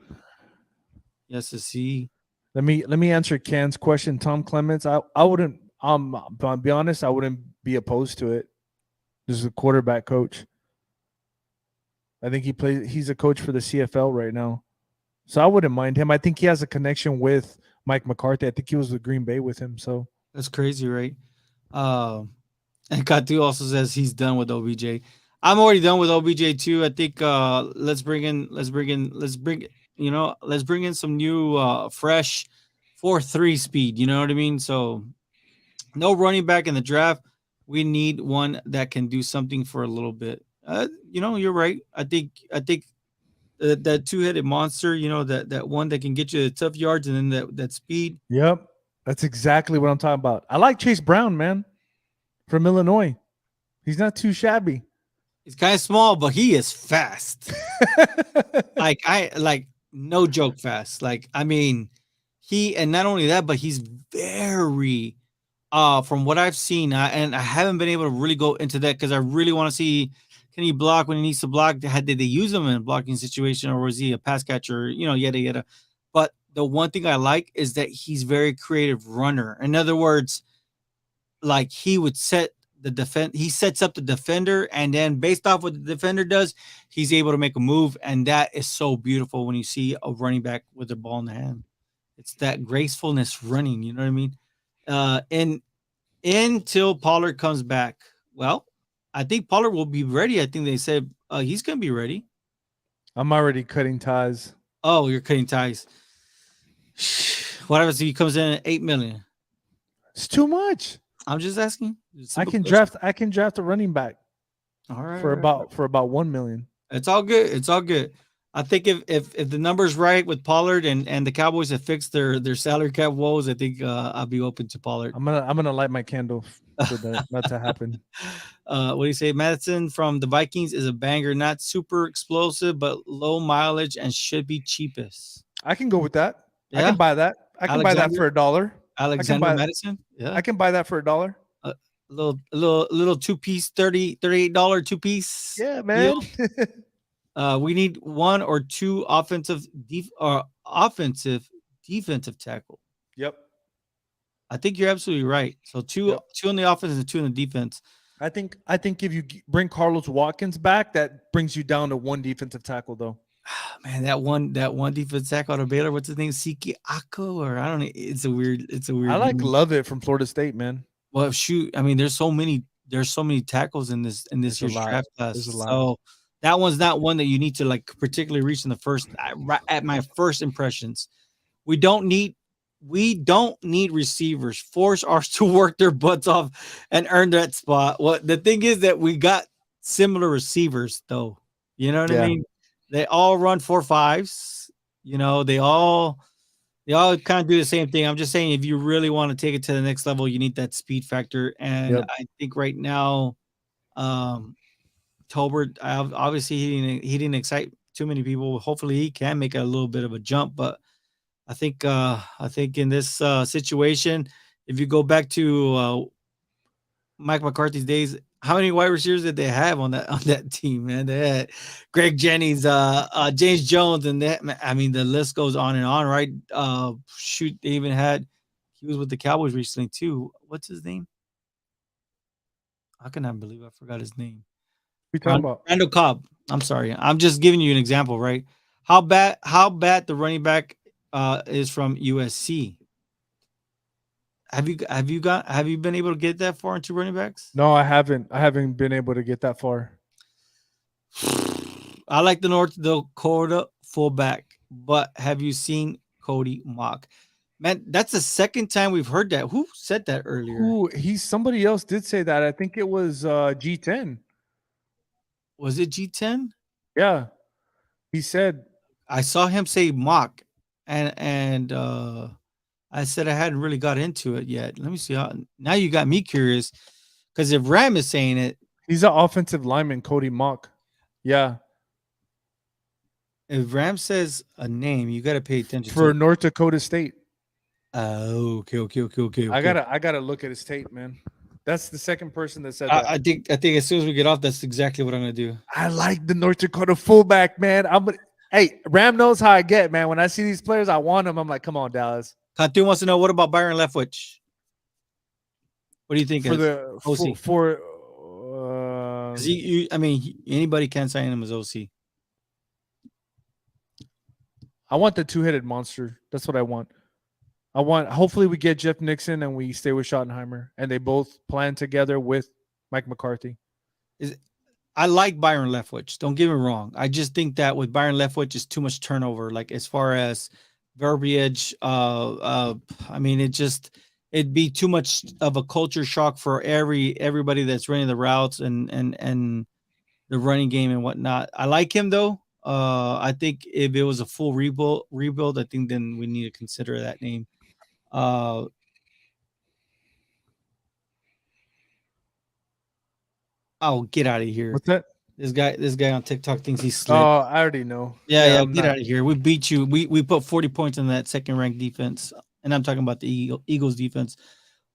has to see. Let me answer Ken's question. Tom Clements, I wouldn't I'll be honest, I wouldn't be opposed to it. This is a quarterback coach. I think he's a coach for the CFL right now. So I wouldn't mind him. I think he has a connection with Mike McCarthy. I think he was with Green Bay with him. So That's crazy, right? And Katu also says he's done with OBJ. I'm already done with OBJ too. I think let's bring in some new fresh 4-3 speed. You know what I mean? So no running back in the draft. We need one that can do something for a little bit. You're right. I think that two-headed monster, that one that can get you the tough yards and then that speed. yep, that's exactly what I'm talking about. I like Chase Brown, man, from Illinois. He's not too shabby. He's kind of small, but he is fast. like no joke fast. Like, I mean, and not only that, but he's very from what I've seen, and I haven't been able to really go into that because I really want to see Can he block when he needs to block? Did they use him in a blocking situation, or was he a pass catcher? Yada yada. But the one thing I like is that he's very creative runner. In other words, like he would set the defend. He sets up the defender, and then based off what the defender does, he's able to make a move, and that is so beautiful when you see a running back with the ball in the hand. It's that gracefulness running. You know what I mean? And until Pollard comes back, well, I think Pollard will be ready. I think they said he's going to be ready. I'm already cutting ties. Oh, you're cutting ties. What happens if he comes in at 8 million? It's too much. I'm just asking. I can draft a running back all right, for about 1 million. It's all good. It's all good. I think if the numbers right with Pollard and the Cowboys have fixed their salary cap woes, I think I'll be open to Pollard. I'm gonna light my candle for that not to happen. What do you say? Madison from the Vikings is a banger, not super explosive, but low mileage and should be cheapest. I can go with that. Yeah? I can buy that. I can buy that for $1. Alexander Madison. Yeah, I can buy that for $1. Little two-piece, $38 two-piece. Yeah, man. We need one or two offensive defensive tackle. Yep. I think you're absolutely right. So two on the offense and two in the defense. I think if you bring Carlos Watkins back, that brings you down to one defensive tackle, though. Man, that one defensive tackle out of Baylor, what's his name? Siki Ako, or I don't know. It's a weird. I like name. Lovett from Florida State, man. Well, shoot, I mean, there's so many tackles in this year's draft class. So that one's not one that you need to like particularly reach in the first. At my first impressions, we don't need receivers. Force ours to work their butts off and earn that spot. What the thing is that we got similar receivers, though. You know what I mean? They all run 4.5s. They all kind of do the same thing. I'm just saying, if you really want to take it to the next level, you need that speed factor. And I think right now, Tolbert, obviously he didn't excite too many people. Hopefully he can make a little bit of a jump, but I think in this situation, if you go back to Mike McCarthy's days, how many wide receivers did they have on that team, man? They had Greg Jennings, James Jones, and that. I mean, the list goes on and on, right? Shoot, they even had. He was with the Cowboys recently too. What's his name? I cannot believe I forgot his name. What are you talking about? Randall Cobb. I'm sorry. I'm just giving you an example, right? How bad the running back is from USC. Have you been able to get that far into running backs? No, I haven't. I haven't been able to get that far. I like the North Dakota fullback, but have you seen Cody Mock? Man, that's the second time we've heard that. Who said that earlier? Somebody else did say that. I think it was G10. Was it G10? Yeah. He said, I saw him say Mock, and I said I hadn't really got into it yet. Let me see. Now you got me curious, because if Ram is saying it, he's an offensive lineman, Cody Mock. Yeah. If Ram says a name, you got to pay attention for North Dakota State. Okay. I gotta look at his tape, man. That's the second person that said that. I think as soon as we get off, that's exactly what I'm gonna do. I like the North Dakota fullback, man. Hey, Ram knows how I get, man. When I see these players, I want them. I'm like, come on, Dallas. Cantu wants to know, what about Byron Leftwich? What do you think? I mean, anybody can sign him as OC. I want the two-headed monster. That's what I want. Hopefully we get Jeff Nixon and we stay with Schottenheimer, and they both plan together with Mike McCarthy. I like Byron Leftwich. Don't get me wrong. I just think that with Byron Leftwich is too much turnover. Like, as far as verbiage, I mean, it'd be too much of a culture shock for everybody that's running the routes and the running game and whatnot. I like him though. I think if it was a full rebuild, I think then we need to consider that name. Oh, get out of here. What's that? This guy on TikTok thinks he's slick. Oh, I already know. Yeah, get out of here. We beat you. We put 40 points in that second ranked defense. And I'm talking about the Eagles defense.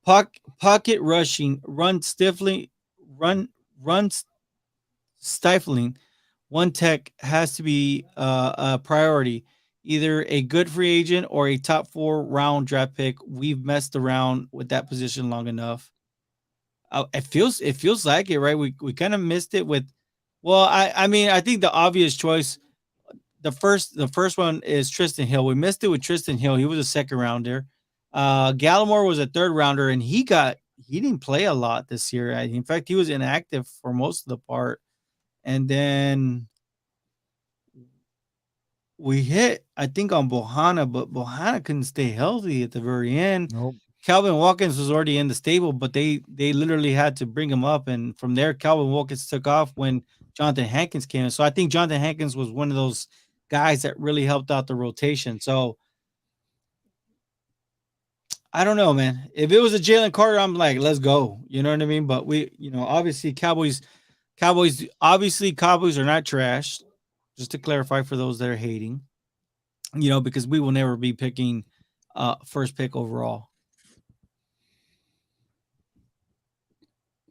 Pocket rushing, run stifling. One tech has to be a priority, either a good free agent or a top 4 round draft pick. We've messed around with that position long enough. It feels like it, right? We kind of missed it with. Well, I mean, I think the obvious choice, the first one is Tristan Hill. We missed it with Tristan Hill. He was a second rounder. Gallimore was a third rounder, and he didn't play a lot this year. In fact, he was inactive for most of the part. And then we hit, I think, on Bohanna, but Bohanna couldn't stay healthy at the very end. Nope. Calvin Watkins was already in the stable, but they literally had to bring him up, and from there, Calvin Watkins took off when Jonathan Hankins came in. So I think Jonathan Hankins was one of those guys that really helped out the rotation. So I don't know, man. If it was a Jalen Carter, I'm like, let's go. You know what I mean? But obviously Cowboys are not trash. Just to clarify for those that are hating, because we will never be picking first pick overall.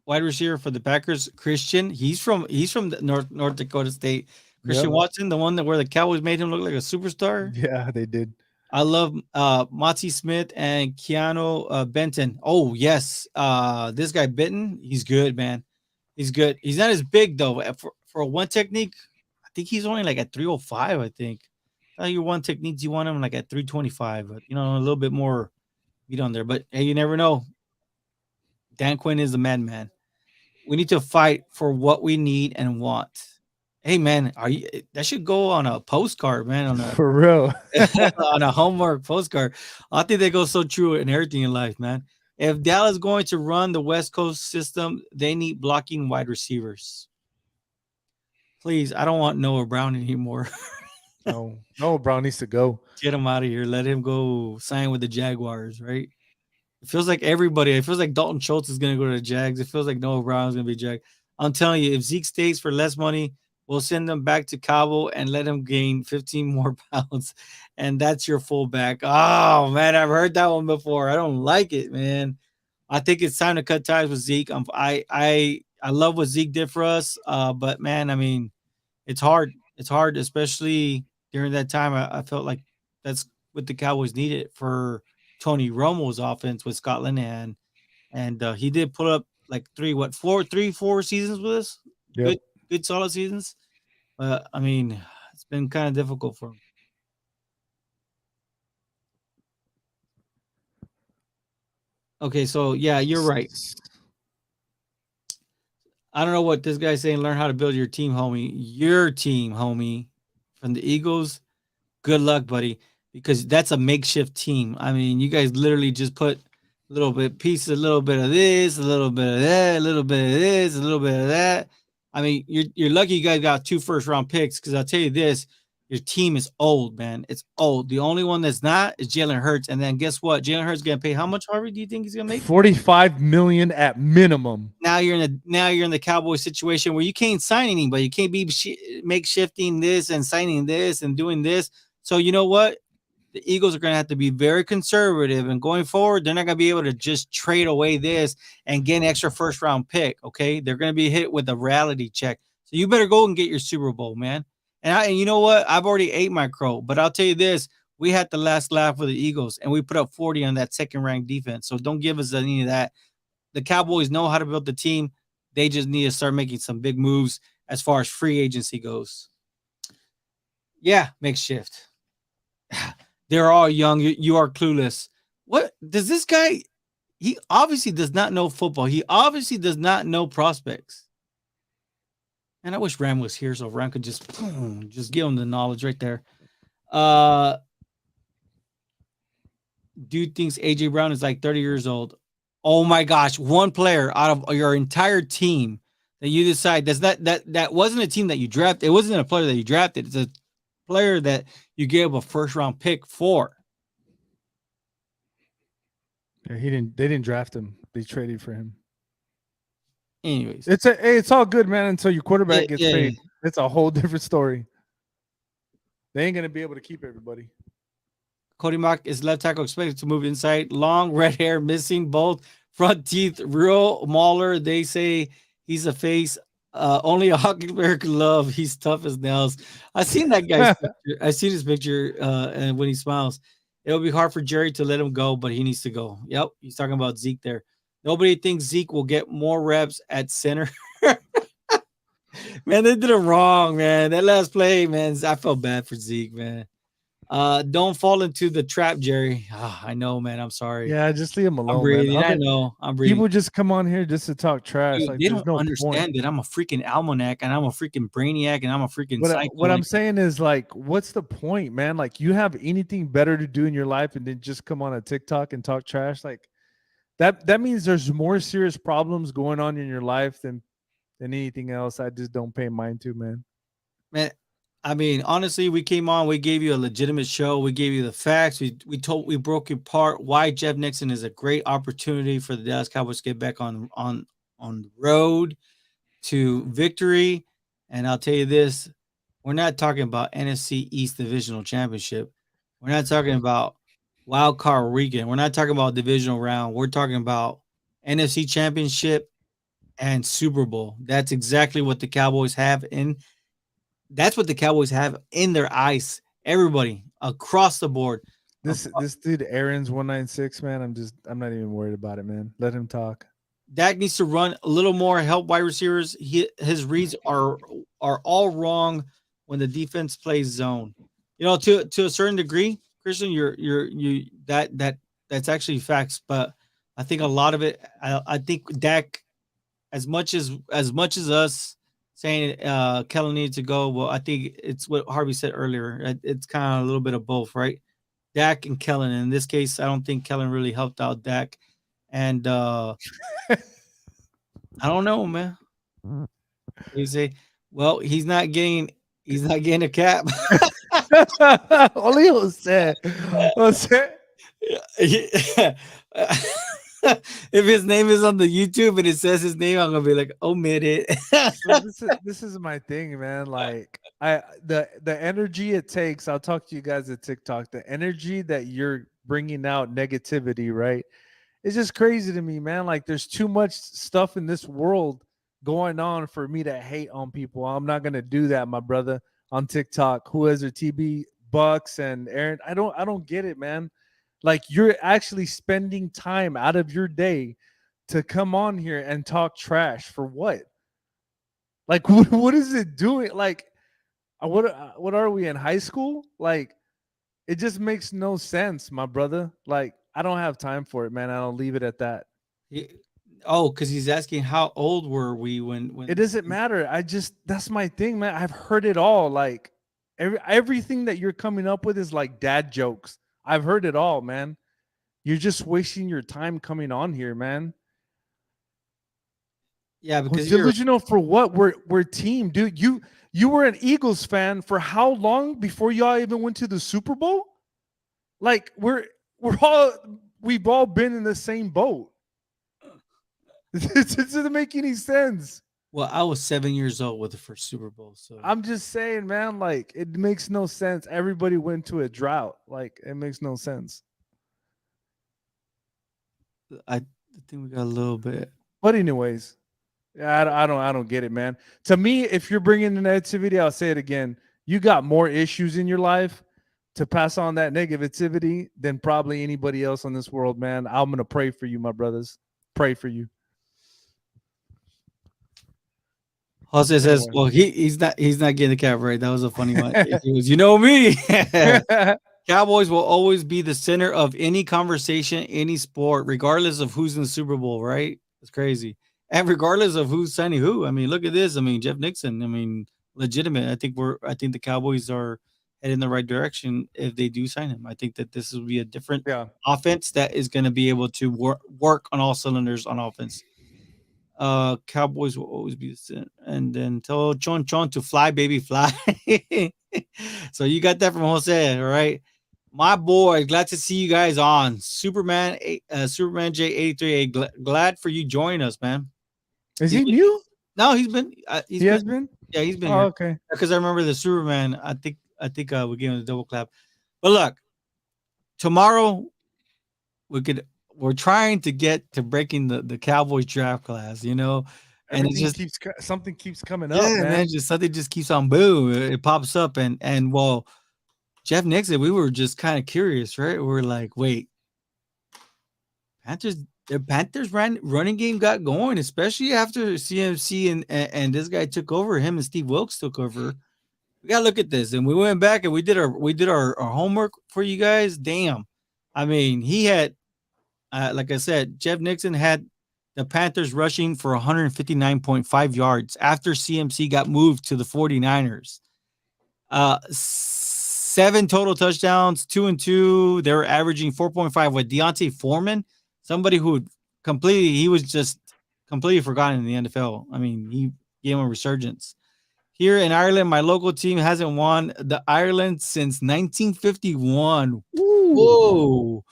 Wide receiver for the Packers, Christian. He's from the North Dakota State. Christian Watson, the one where the Cowboys made him look like a superstar. Yeah, they did. I love Monty Smith and Keanu Benton. Oh yes, this guy Benton, he's good, man. He's good. He's not as big though. For a one technique, I think he's only like at 305. I think. Your one techniques, you want him like at 325, but a little bit more meat on there. But hey, you never know. Dan Quinn is the madman. We need to fight for what we need and want. Hey man, that should go on a postcard, man, For real. on a homework postcard. I think they go so true in everything in life, man. If Dallas is going to run the West Coast system, they need blocking wide receivers. Please, I don't want Noah Brown anymore. No, Brown needs to go. Get him out of here. Let him go sign with the Jaguars, right? It feels like everybody. It feels like Dalton Schultz is going to go to the Jags. It feels like Noah Brown is going to be Jag. I'm telling you, if Zeke stays for less money, we'll send him back to Cabo and let him gain 15 more pounds. And that's your fullback. Oh, man, I've heard that one before. I don't like it, man. I think it's time to cut ties with Zeke. I love what Zeke did for us. But, man, I mean, it's hard. It's hard, especially during that time. I felt like that's what the Cowboys needed for Tony Romo's offense with Scott Linehan. And he did put up like 4 seasons with us. Yep. Good solid seasons. I mean, it's been kind of difficult for him. Okay, so yeah, you're right. I don't know what this guy's saying. Learn how to build your team, homie. Your team, homie. From the Eagles, good luck, buddy, because that's a makeshift team. I mean, you guys literally just put a little bit of this, a little bit of that, a little bit of this, a little bit of that. I mean, you're lucky you guys got 2 first-round picks, because I'll tell you this, your team is old, man. It's old. The only one that's not is Jalen Hurts. And then guess what? Jalen Hurts is gonna pay how much, Harvey? Do you think he's gonna make? $45 million at minimum. Now you're in the Cowboys situation where you can't sign anybody. You can't be makeshifting this and signing this and doing this. So you know what? The Eagles are going to have to be very conservative, and going forward, they're not going to be able to just trade away this and get an extra first-round pick, okay? They're going to be hit with a reality check. So you better go and get your Super Bowl, man. And you know what? I've already ate my crow, but I'll tell you this. We had the last laugh with the Eagles, and we put up 40 on that second-ranked defense. So don't give us any of that. The Cowboys know how to build the team. They just need to start making some big moves as far as free agency goes. Yeah, makeshift. They're all young. You are clueless. What does this guy? He obviously does not know football. He obviously does not know prospects. And I wish Ram was here so Ram could just give him the knowledge right there. Dude thinks AJ Brown is like 30 years old. Oh my gosh, one player out of your entire team that you decide that wasn't a team that you drafted. It wasn't a player that you drafted. It's a player that you gave a first-round pick for. Yeah, they didn't draft him. They traded for him. Anyways, it's all good, man, until your quarterback gets paid. It's a whole different story. They ain't gonna be able to keep everybody. Cody Mock is left tackle, expected to move inside. Long red hair, missing both front teeth. Real mauler. They say he's a face Only a hockey player can love. He's tough as nails. I seen that guy's picture. I seen his picture, and when he smiles, it'll be hard for Jerry to let him go, but he needs to go. Yep, he's talking about Zeke there. Nobody thinks Zeke will get more reps at center. Man, they did it wrong, man. That last play, man, I felt bad for Zeke, man. Don't fall into the trap, Jerry. Ah, I know, man. I'm sorry. Yeah, just leave him I'm alone, man. breathing. I know. I'm breathing. People just come on here just to talk trash. Dude, Like, they there's don't no point. understand that I'm a freaking almanac and I'm a freaking brainiac and I'm a freaking What cyclone. I'm saying is like, what's the point, man? Like, you have anything better to do in your life and then just come on a TikTok and talk trash? Like that means there's more serious problems going on in your life than anything else. I just don't pay mind to, man. Man, I mean, honestly, we came on, we gave you a legitimate show. We gave you the facts. We broke apart why Jeff Nixon is a great opportunity for the Dallas Cowboys to get back on the road to victory. And I'll tell you this, we're not talking about NFC East Divisional Championship. We're not talking about wild card weekend. We're not talking about divisional round. We're talking about NFC Championship and Super Bowl. That's exactly what the Cowboys have in that's what the Cowboys have in their eyes. Everybody across the board. This dude Aaron's 196, man. I'm not even worried about it, man. Let him talk. Dak needs to run a little more, help wide receivers. His reads are all wrong when the defense plays zone. You know, to a certain degree, Christian, that's actually facts. But I think a lot of it, I think Dak, as much as us saying Kellen needs to go, well, I think it's what Harvey said earlier. It's kind of a little bit of both, right? Dak and Kellen. In this case, I don't think Kellen really helped out Dak. And I don't know, man. You say, well, he's not getting a cap. Only Jose. Jose. if his name is on the YouTube and it says his name, I'm gonna be like, omit it. So this is my thing, man. Like the energy it takes. I'll talk to you guys at TikTok. The energy that you're bringing out, negativity, right? It's just crazy to me, man. Like there's too much stuff in this world going on for me to hate on people. I'm not gonna do that, my brother. On TikTok, who has their TB Bucks and Aaron? I don't get it, man. Like you're actually spending time out of your day to come on here and talk trash for what? Like what is it doing? Like what are we in high school? Like it just makes no sense, my brother. Like I don't have time for it, man. I'll leave it at that. He- oh, because he's asking how old were we It when doesn't matter. I just that's my thing, man. I've heard it all. Like everything that you're coming up with is like dad jokes. I've heard it all, man. You're just wasting your time coming on here, man. yeah, Who's because you're delusional for what? We're team, dude. You were an Eagles fan for how long before y'all even went to the Super Bowl? Like we've all been in the same boat. It doesn't make any sense. well, I was 7 years old with the first Super Bowl, so I'm just saying, man, like it makes no sense. Everybody went to a drought. Like it makes no sense. I think we got a little bit. But anyways, yeah, I don't get it, man. To me, if you're bringing the negativity, I'll say it again. You got more issues in your life to pass on that negativity than probably anybody else on this world, man. I'm gonna pray for you, my brothers. Pray for you. Jose says, Anyway. "Well, he's not getting the cap right." That was a funny one. He was, you know me. Cowboys will always be the center of any conversation, any sport, regardless of who's in the Super Bowl, right? It's crazy. And regardless of who's signing who. I mean, look at this. I mean, Jeff Nixon. I mean, legitimate. I think the Cowboys are heading in the right direction if they do sign him. I think that this will be a different Yeah. offense that is going to be able to work on all cylinders on offense. Cowboys will always be the center. And then tell Chon Chon to fly, baby, fly. So you got that from Jose, all right? My boy, glad to see you guys on Superman J83. Glad for you joining us, man. Is He's he been, new? he's He been has been? yeah, he's been Oh, here okay. because I remember the Superman. I think we gave him a double clap. But look, tomorrow we could we're trying to get to breaking the Cowboys draft class. and it's just Something keeps coming up, yeah, man. man, just something just keeps on boom. It pops up, and well, Jeff Nixon, we were just kind of curious, right? We were like, wait, Panthers, the Panthers running game got going, especially after CMC and this guy took over. Him and Steve Wilkes took over. We gotta look at this, and we went back and we did our homework for you guys. Damn, I mean, he had, like I said, Jeff Nixon had the Panthers rushing for 159.5 yards after CMC got moved to the 49ers. 7 total touchdowns, 2-2. They were averaging 4.5 with Deontay Foreman, somebody who he was just completely forgotten in the NFL. I mean, he gave him a resurgence. Here in Ireland, my local team hasn't won the Ireland since 1951. Ooh. Whoa.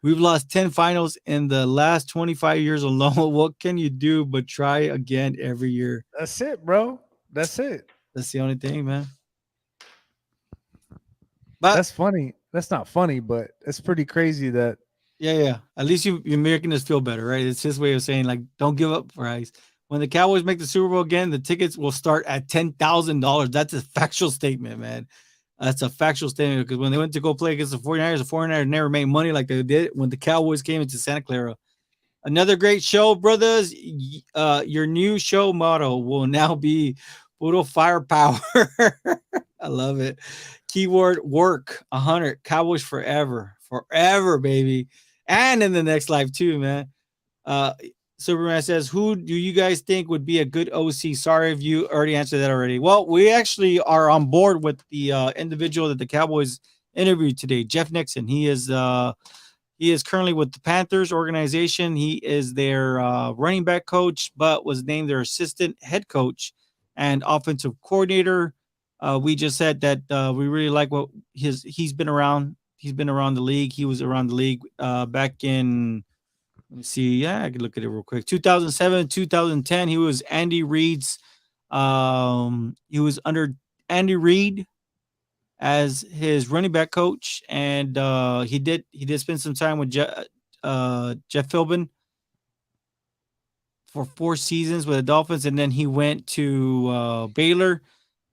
We've lost 10 finals in the last 25 years alone. What can you do but try again every year? That's it, bro. That's it. That's the only thing, man. But that's funny. That's not funny, but it's pretty crazy that. Yeah. At least you're making us feel better, right? It's his way of saying, like, don't give up, guys. When the Cowboys make the Super Bowl again, the tickets will start at $10,000. That's a factual statement, man. That's a factual statement because when they went to go play against the 49ers never made money like they did when the Cowboys came into Santa Clara. Another great show, brothers. Your new show motto will now be Puro Firepower. I love it. Keyword work 100. Cowboys forever. Forever, baby. And in the next life, too, man. Superman says, who do you guys think would be a good OC? Sorry if you already answered that already. Well, we actually are on board with the individual that the Cowboys interviewed today, Jeff Nixon. He is currently with the Panthers organization. He is their running back coach, but was named their assistant head coach and offensive coordinator. We just said that we really like what he's been around. He's been around the league. He was around the league back in, let me see. Yeah, I can look at it real quick. 2007, 2010. He was Andy Reid's. He was under Andy Reid as his running back coach, and he did spend some time with Jeff Philbin for 4 seasons with the Dolphins, and then he went to Baylor,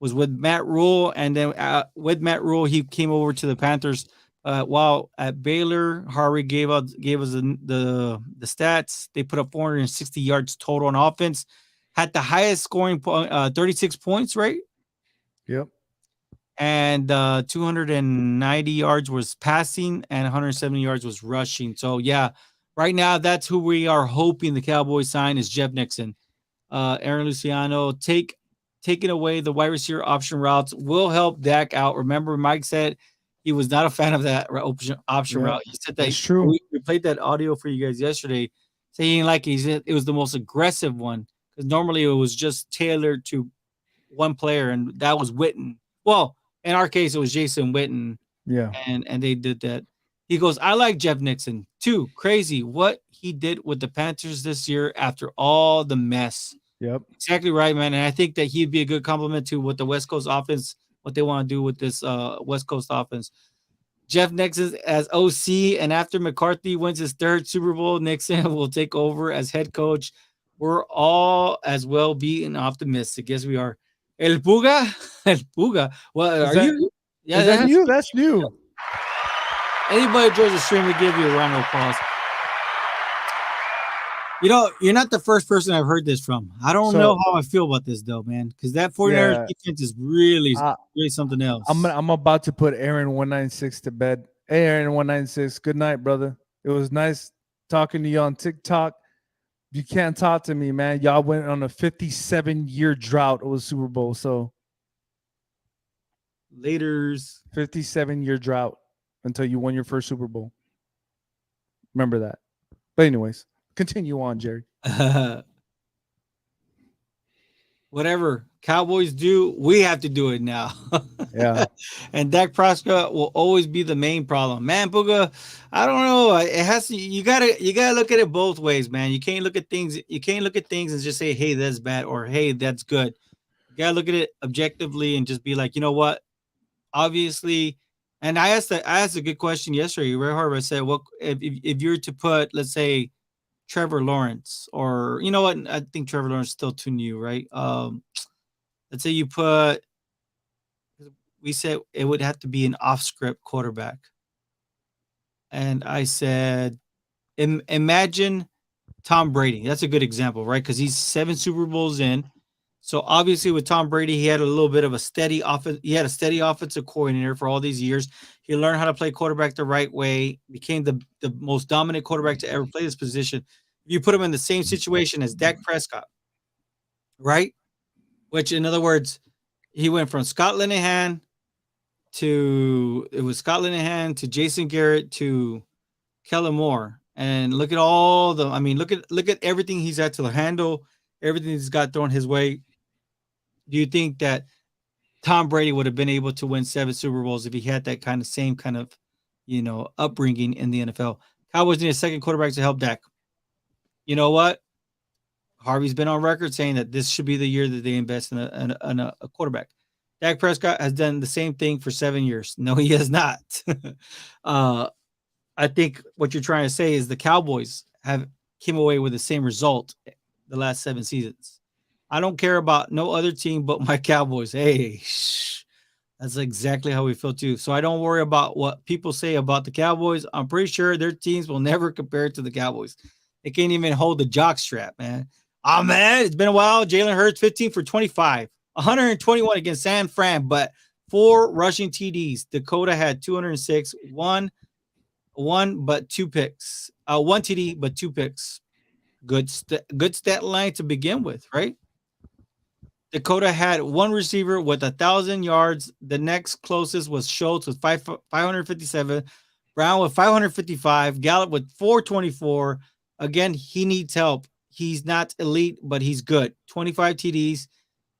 was with Matt Rule, and then with Matt Rule, he came over to the Panthers. While at Baylor, Harvey gave us the stats. They put up 460 yards total on offense, had the highest scoring point, 36 points, right? Yep. And 290 yards was passing, and 170 yards was rushing. So yeah, right now that's who we are hoping the Cowboys sign is Jeff Nixon. Aaron Luciano taking away the wide receiver option routes will help Dak out. Remember, Mike said he was not a fan of that option route. He said that that's true. We played that audio for you guys yesterday, saying like it was the most aggressive one because normally it was just tailored to one player, and that was Witten. Well, in our case, it was Jason Witten. Yeah, and they did that. He goes, I like Jeff Nixon too. Crazy what he did with the Panthers this year after all the mess. Yep, exactly right, man. And I think that he'd be a good compliment to what the West Coast offense, what they want to do with this West Coast offense. Jeff Nixon as OC, and after McCarthy wins his 3rd Super Bowl, Nixon will take over as head coach. We're all as well being optimistic. Yes, we are. El Puga? El Puga. Well, are you? Yeah, is that new? That's new. Anybody who joins the stream, we give you a round of applause. You know, you're not the first person I've heard this from. I don't know how I feel about this, though, man, because that 49ers defense is really something else. I'm about to put Aaron 196 to bed. Hey, Aaron 196, good night, brother. It was nice talking to you on TikTok. You can't talk to me, man. Y'all went on a 57-year drought with Super Bowl, so laters. 57-year drought until you won your first Super Bowl. Remember that. But anyways, continue on, Jerry. Whatever Cowboys do, we have to do it now. Yeah. And Dak Prescott will always be the main problem. Man, Puga, I don't know. It has to, you gotta look at it both ways, man. You can't look at things and just say, hey, that's bad, or hey, that's good. You gotta look at it objectively and just be like, you know what? Obviously, and I asked a good question yesterday. Ray Harvard said, "What if you're to put, let's say, Trevor Lawrence, or you know what? I think Trevor Lawrence is still too new, right? Let's say you put, we said it would have to be an off script quarterback. And I said, imagine Tom Brady. That's a good example, right? Because he's 7 Super Bowls in. So obviously, with Tom Brady, he had a little bit of a steady offense. He had a steady offensive coordinator for all these years. He learned how to play quarterback the right way. Became the most dominant quarterback to ever play this position. You put him in the same situation as Dak Prescott, right? Which, in other words, he went from Scott Linehan to Jason Garrett to Kellen Moore, and look at all the. I mean, look at everything he's had to handle, everything he's got thrown his way. Do you think that Tom Brady would have been able to win 7 Super Bowls if he had that kind of same kind of, upbringing in the NFL? Cowboys need a second quarterback to help Dak. You know what? Harvey's been on record saying that this should be the year that they invest in a quarterback. Dak Prescott has done the same thing for 7 years. No, he has not. uh, I think what you're trying to say is the Cowboys have came away with the same result the last 7 seasons. I don't care about no other team but my Cowboys. Hey, that's exactly how we feel too. So I don't worry about what people say about the Cowboys. I'm pretty sure their teams will never compare to the Cowboys. They can't even hold the jock strap, man. Oh man, it's been a while. Jalen Hurts 15 for 25, 121 against San Fran, but 4 rushing TDs. Dakota had 206, one but 2 picks. One TD but 2 picks. Good stat line to begin with, right? Dakota had one receiver with 1,000 yards. The next closest was Schultz with 557. Brown with 555. Gallup with 424. Again, he needs help. He's not elite, but he's good. 25 TDs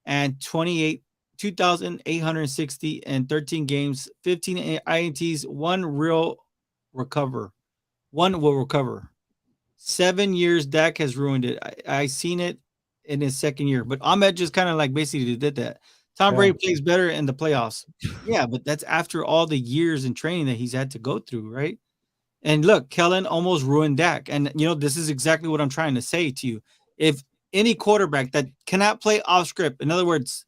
and 2,860 and 13 games, 15 INTs, One will recover. 7 years, Dak has ruined it. I seen it in his second year, but Ahmed just kind of like basically did that. Tom Brady plays better in the playoffs. Yeah, but that's after all the years in training that he's had to go through, right? And look, Kellen almost ruined Dak. And this is exactly what I'm trying to say to you. If any quarterback that cannot play off script, in other words,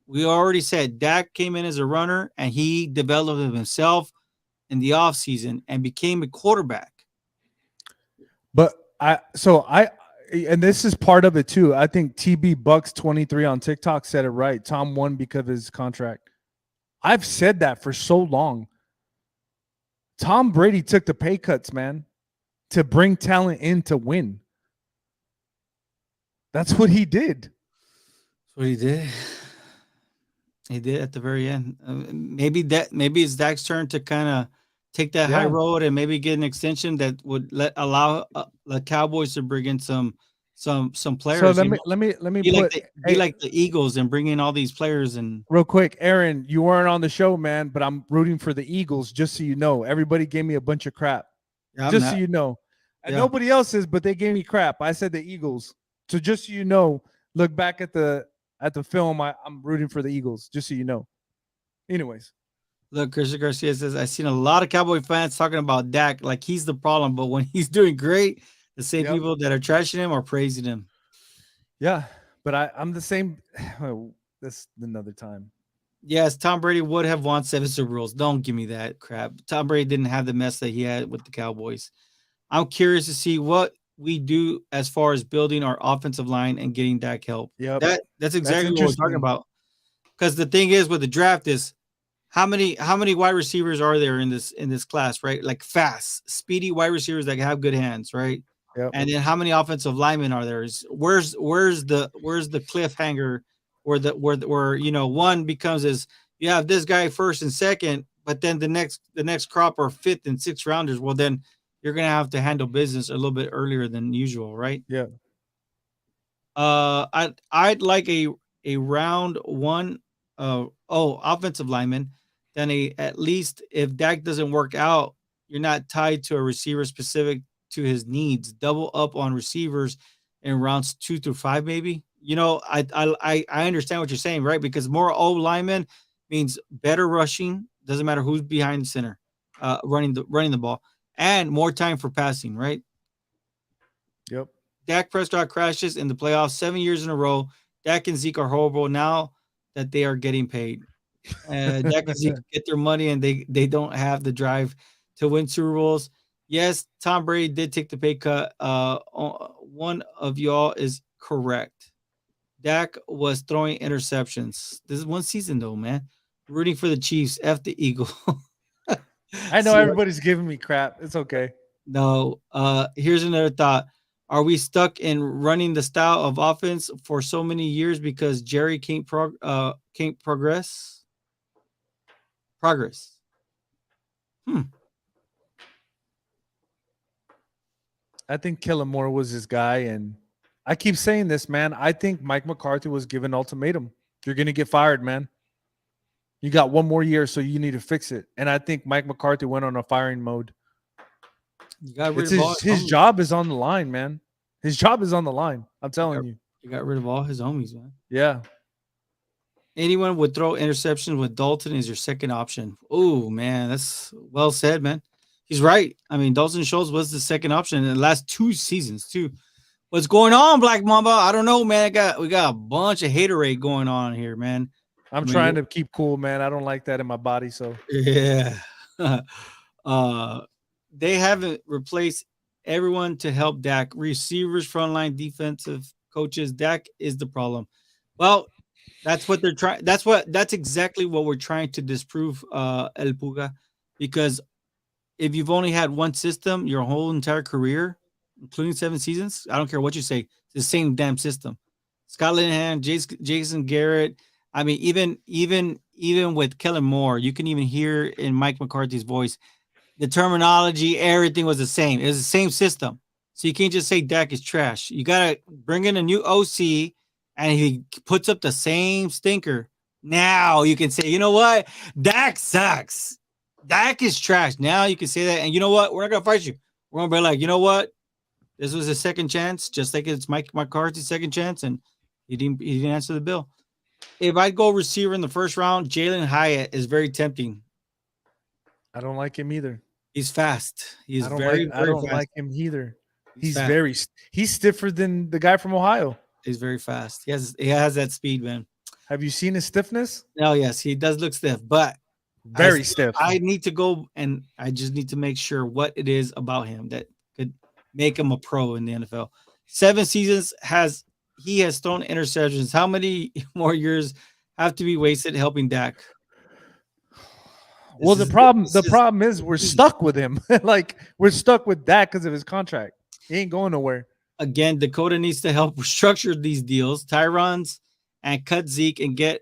we already said Dak came in as a runner and he developed himself in the offseason and became a quarterback. But and this is part of it too. I think TB Bucks 23 on TikTok said it right. Tom won because of his contract. I've said that for so long. Tom Brady took the pay cuts, man, to bring talent in to win. That's what he did. That's what he did. He did at the very end. Maybe it's Dak's turn to kind of take that high road and maybe get an extension that would allow the Cowboys to bring in some players. So let me be like the Eagles and bring in all these players. And real quick, Aaron, you weren't on the show, man, but I'm rooting for the Eagles. Just so you know, everybody gave me a bunch of crap. So you know, and nobody else is, but they gave me crap. I said the Eagles. So just so you know, look back at the film. I'm rooting for the Eagles. Just so you know. Anyways. Look, Christian Garcia says, I've seen a lot of Cowboy fans talking about Dak like he's the problem, but when he's doing great, the same people that are trashing him are praising him. Yeah, but I'm the same. This another time. Yes, Tom Brady would have won 7 Super Bowls. Don't give me that crap. Tom Brady didn't have the mess that he had with the Cowboys. I'm curious to see what we do as far as building our offensive line and getting Dak help. Yeah, that's exactly what we're talking about. Because the thing is with the draft is, how many wide receivers are there in this class, right? Like fast, speedy wide receivers that have good hands, right? Yep. And then how many offensive linemen are there? Where's the cliffhanger where one becomes as you have this guy first and second, but then the next crop are fifth and sixth rounders. Well, then you're gonna have to handle business a little bit earlier than usual, right? Yeah. I'd like a round one offensive lineman. Then at least if Dak doesn't work out, you're not tied to a receiver specific to his needs. Double up on receivers in rounds 2 through 5, maybe. I understand what you're saying, right? Because more O linemen means better rushing. Doesn't matter who's behind the center, running the ball, and more time for passing, right? Yep. Dak Prescott crashes in the playoffs 7 years in a row. Dak and Zeke are horrible now that they are getting paid. Dak and Zeke get their money and they don't have the drive to win Super Bowls. Yes, Tom Brady did take the pay cut. One of y'all is correct. Dak was throwing interceptions. This is one season though, man. Rooting for the Chiefs. F the Eagle. I know See, everybody's giving me crap. It's okay. no. Here's another thought. Are we stuck in running the style of offense for so many years because Jerry can't progress? Progress. Hmm. I think Kellen Moore was his guy, and I keep saying this, man. I think Mike McCarthy was given ultimatum. You're gonna get fired, man. You got one more year, so you need to fix it. And I think Mike McCarthy went on a firing mode. You got rid It's of all his job is on the line, man. His job is on the line. I'm telling you. You got rid of all his homies, man. Yeah. Anyone would throw interceptions with Dalton is your second option. Oh man, that's well said, man. He's right. I mean, Dalton Schultz was the second option in the last 2 seasons, too. What's going on, Black Mamba? I don't know, man. We got a bunch of haterade going on here, man. I'm trying to keep cool, man. I don't like that in my body. So yeah. They haven't replaced everyone to help Dak. Receivers, frontline, defensive coaches. Dak is the problem. Well, that's what they're trying. That's exactly what we're trying to disprove, El Puga, because if you've only had one system your whole entire career, including 7 seasons, I don't care what you say, it's the same damn system. Scott Linehan, Jason Garrett. I mean, even with Kellen Moore, you can even hear in Mike McCarthy's voice, the terminology, everything was the same. It was the same system. So you can't just say Dak is trash. You gotta bring in a new OC, and he puts up the same stinker. Now you can say, you know what, Dak sucks. Dak is trash. Now you can say that, and you know what? We're not gonna fight you. We're gonna be like, you know what? This was a second chance, just like it's Mike McCarthy's second chance, and he didn't answer the bill. If I go receiver in the first round, Jalen Hyatt is very tempting. I don't like him either. He's fast. He's I don't very fast. Like him either. He's stiffer than the guy from Ohio. He's very fast. He has that speed, man. Have you seen his stiffness? Oh yes, he does look stiff, but very stiff. I need to go and I just need to make sure what it is about him that could make him a pro in the NFL. 7 seasons he has thrown interceptions. How many more years have to be wasted helping Dak? Well, the problem is we're stuck with him. Like we're stuck with Dak because of his contract. He ain't going nowhere. Again, Dakota needs to help structure these deals. Tyrons and cut Zeke and get.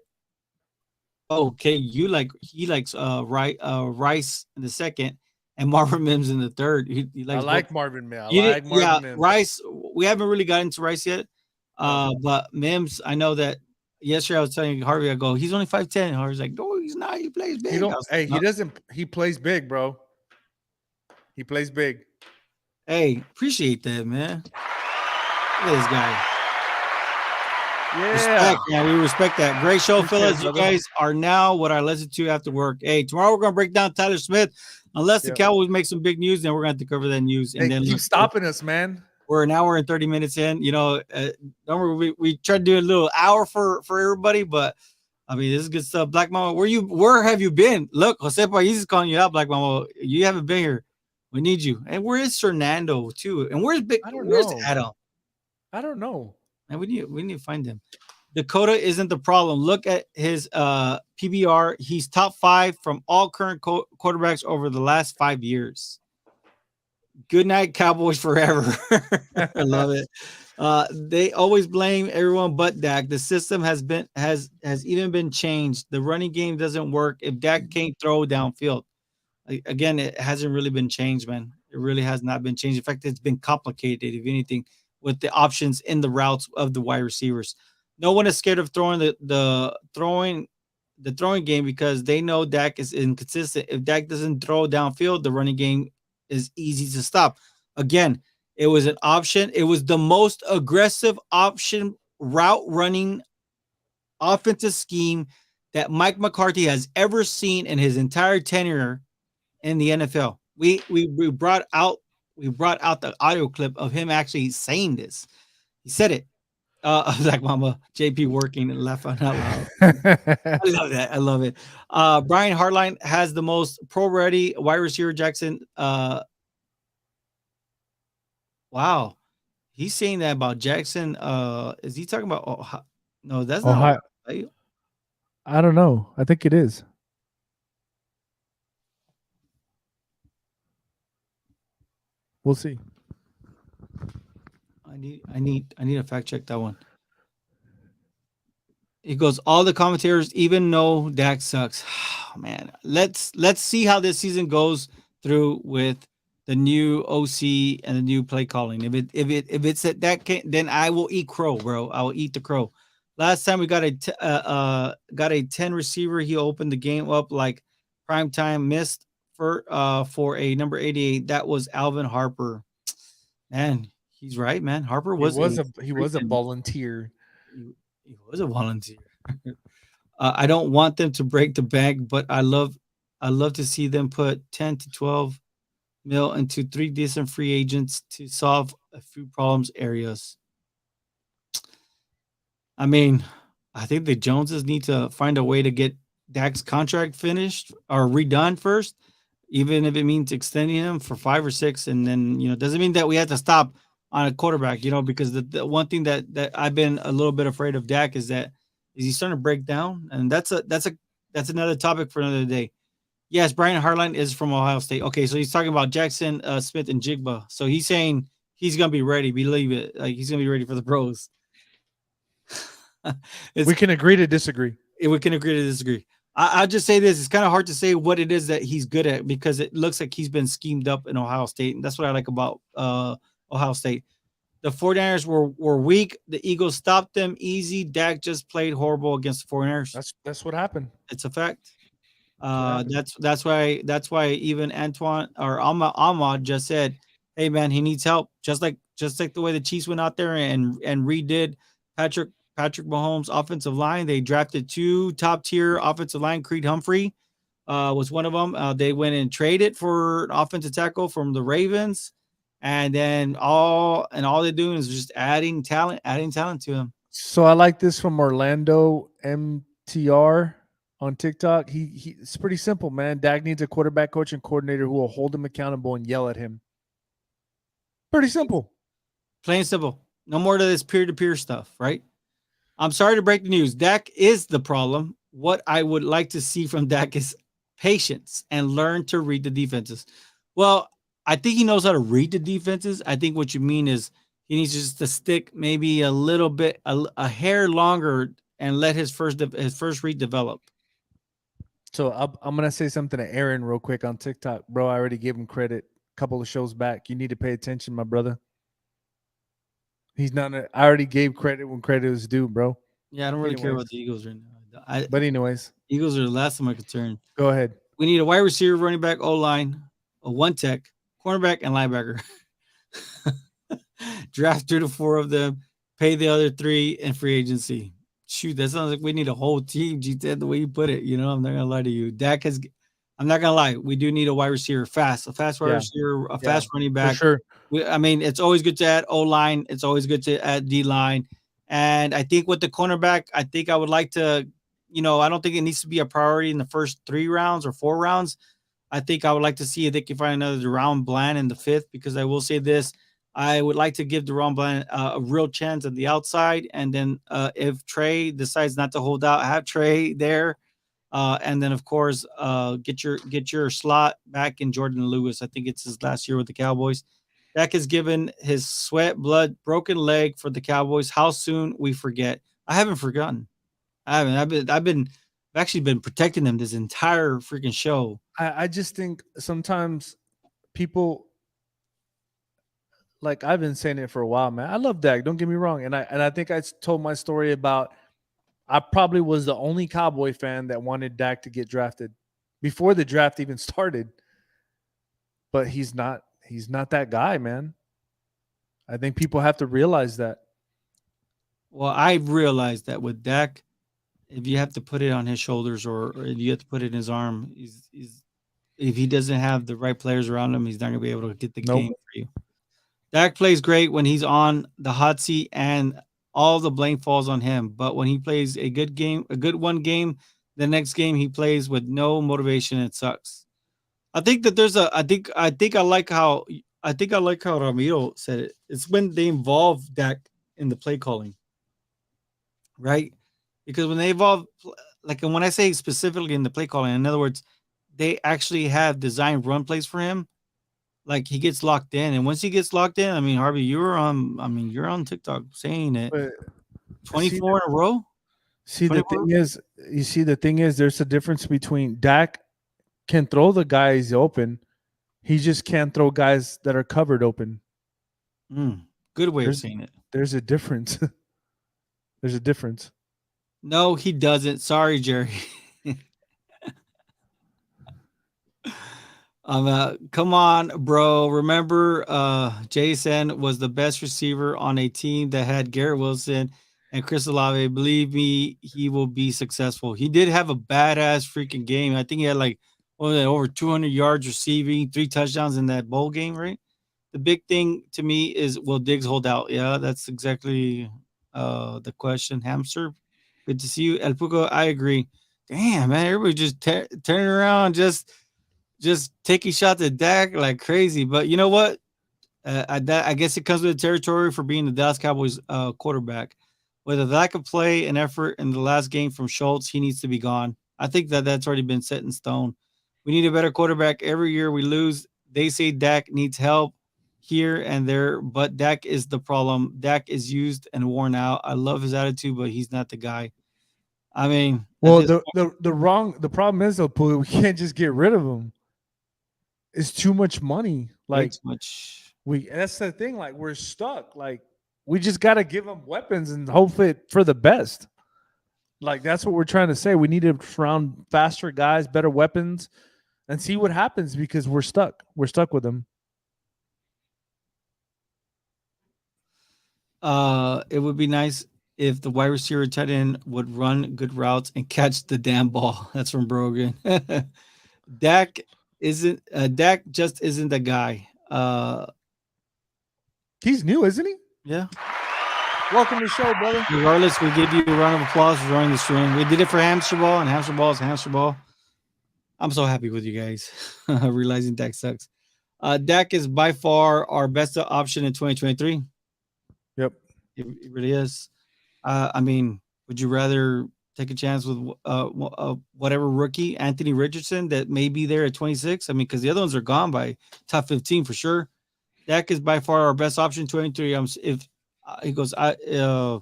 Okay, he likes Rice in the second and Marvin Mims in the third. He likes I like Marvin Mims. Mims. Rice. We haven't really got into Rice yet. But Mims, I know that yesterday I was telling Harvey, I go, he's only 5'10". Harvey's like, no, he's not. He plays big. He doesn't. He plays big, bro. He plays big. Hey, appreciate that, man. Look at this guy. Yeah, respect, man. We respect that. Great show, fellas. You guys are now what I listen to after work. Hey, tomorrow we're gonna break down Tyler Smith. Unless the Cowboys make some big news, then we're gonna have to cover that news. And then keep stopping us, man. We're an hour and 30 minutes in. You know, we tried to do a little hour for everybody, but I mean, this is good stuff. Black Mama, where have you been? Look, Jose Pais is calling you out, Black Mama. You haven't been here. We need you. And where is Fernando too? And where's Adam? I don't know. And we need to find him. Dakota isn't the problem. Look at his PBR. He's top 5 from all current quarterbacks over the last 5 years. Good night, Cowboys forever. I love it. They always blame everyone but Dak. The system has even been changed. The running game doesn't work if Dak can't throw downfield. Again, it hasn't really been changed, man. It really has not been changed. In fact, it's been complicated, if anything, with the options in the routes of the wide receivers. No one is scared of throwing the throwing game because they know Dak is inconsistent. If Dak doesn't throw downfield, the running game is easy to stop. Again, it was an option. It was the most aggressive option route running offensive scheme that Mike McCarthy has ever seen in his entire tenure in the NFL. We brought out we brought out the audio clip of him actually saying this. He said it. Like Mama JP working and laughing out loud. I love that. I love it. Brian Hartline has the most pro ready wide receiver Jackson. Wow. He's saying that about Jackson. Is he talking about no, that's not Ohio. Ohio. I don't know. I think it is. We'll see. I need to fact check that one. It goes, all the commentators even know Dak sucks. Man, let's see how this season goes through with the new OC and the new play calling. If it's at that then I will eat crow, bro. I will eat the crow. Last time we got got a 10 receiver, he opened the game up like prime time missed for a number 88. That was Alvin Harper. Man, he's right, man. Harper was a He was a volunteer. he was a volunteer. I don't want them to break the bank, but I love to see them put 10 to 12 mil into three decent free agents to solve a few problems areas. I mean, I think the Joneses need to find a way to get Dak's contract finished or redone first, even if it means extending him for 5 or 6, and then doesn't mean that we have to stop on a quarterback, because the one thing that I've been a little bit afraid of Dak is he's starting to break down, and that's another topic for another day. Yes, Brian Hartline is from Ohio State. Okay, so he's talking about Jackson Smith and Jigba. So he's saying he's gonna be ready. Believe it, like he's gonna be ready for the pros. We can agree to disagree. We can agree to disagree. I'll just say this: it's kind of hard to say what it is that he's good at because it looks like he's been schemed up in Ohio State, and that's what I like about Ohio State. The 49ers were weak. The Eagles stopped them easy. Dak just played horrible against the 49ers. That's what happened. It's a fact. That's why even Antoine or Ahmad just said, "Hey man, he needs help." Just like the way the Chiefs went out there and redid Patrick Mahomes' offensive line. They drafted 2 top tier offensive line. Creed Humphrey was one of them. They went and traded for an offensive tackle from the Ravens, and then all they're doing is just adding talent to him. So I like this from Orlando MTR on TikTok. It's pretty simple, man. Dak needs a quarterback coach and coordinator who will hold him accountable and yell at him. Pretty simple. Plain and simple. No more of this peer-to-peer stuff, right? I'm sorry to break the news. Dak is the problem. What I would like to see from Dak is patience and learn to read the defenses. Well, I think he knows how to read the defenses. I think what you mean is he needs just to stick maybe a little bit, a hair longer, and let his first read develop. So I'm gonna say something to Aaron real quick on TikTok, bro. I already gave him credit a couple of shows back. You need to pay attention, my brother. He's not. I already gave credit when credit was due, bro. Yeah, I don't really care about the Eagles right now. But anyways, Eagles are the last of my concern. Go ahead. We need a wide receiver, running back, O-line, a one tech, cornerback, and linebacker. Draft 2 to 4 of them, pay the other 3 in free agency. Shoot, that sounds like we need a whole team, G10, the way you put it. I'm not going to lie to you. I'm not going to lie. We do need a wide receiver, a fast wide receiver, a fast running back. For sure. I mean, it's always good to add O-line. It's always good to add D-line. And I think with the cornerback, I think I would like to, I don't think it needs to be a priority in the first 3 rounds or 4 rounds. I think I would like to see if they can find another Deron Bland in the 5th, because I will say this. I would like to give Deron Bland a real chance at the outside. And then if Trey decides not to hold out, have Trey there. And then, of course, get your slot back in Jordan Lewis. I think it's his last year with the Cowboys. Dak has given his sweat, blood, broken leg for the Cowboys. How soon we forget? I haven't forgotten. I haven't. I've actually been protecting them this entire freaking show. I just think sometimes people, like, I've been saying it for a while, man. I love Dak. Don't get me wrong. And I think I told my story about I probably was the only Cowboy fan that wanted Dak to get drafted before the draft even started. But he's not that guy, man. I think people have to realize that. Well, I've realized that with Dak, if you have to put it on his shoulders or you have to put it in his arm, if he doesn't have the right players around him, he's not gonna be able to get the Nope. game for you. Dak plays great when he's on the hot seat and all the blame falls on him. But when he plays a good game, a good one game, the next game he plays with no motivation, it sucks. I think that there's a I think I like how Ramiro said it. It's when they involve Dak in the play calling, right? Because when they involve like and when I say specifically in the play calling, in other words, they actually have designed run plays for him. Like he gets locked in, and once he gets locked in, I mean, Harvey, you're on TikTok saying it But see, 24 in a row. see, the 24. thing is, you see, the thing is, there's a difference between Dak can throw the guys open. He just can't throw guys that are covered open. Good way of There's saying it. there's a difference. There's a difference. No, he doesn't. Sorry, Jerry. Come on, bro. Remember, Jason was the best receiver on a team that had Garrett Wilson and Chris Olave. Believe me, he will be successful. He did have a badass freaking game. I think he had like over 200 yards receiving, 3 touchdowns in that bowl game, right? The big thing to me is will Diggs hold out? Yeah, that's exactly the question. Hamster, good to see you. El Puco, I agree. Damn, man, everybody just turning around, just taking shots at Dak like crazy. But you know what? I guess it comes with the territory for being the Dallas Cowboys quarterback. With a lack of play and effort in the last game from Schultz, he needs to be gone. I think that that's already been set in stone. We need a better quarterback. Every year we lose. They say Dak needs help here and there, but Dak is the problem. Dak is used and worn out. I love his attitude, but he's not the guy. I mean, at Well, this the problem is though, Pooh, we can't just get rid of him. It's too much money. way Like too much. that's the thing. Like we're stuck. Like we just got to give them weapons and hope it for the best. Like that's what we're trying to say. We need to surround faster guys, better weapons, and see what happens because we're stuck. We're stuck with them. It would be nice if the wide receiver tight end would run good routes and catch the damn ball. That's from Brogan. Dak Dak just isn't the guy. He's new, isn't he? Yeah. Welcome to the show, brother. Regardless, we give you a round of applause for joining the stream. We did it for hamster ball, and hamster ball is hamster ball. I'm so happy with you guys. Realizing Dak sucks. Dak is by far our best option in 2023. Yep. It really is. I mean, would you rather take a chance with whatever rookie, Anthony Richardson, that may be there at 26? I mean, because the other ones are gone by top 15 for sure. Dak is by far our best option 23. He goes, I'm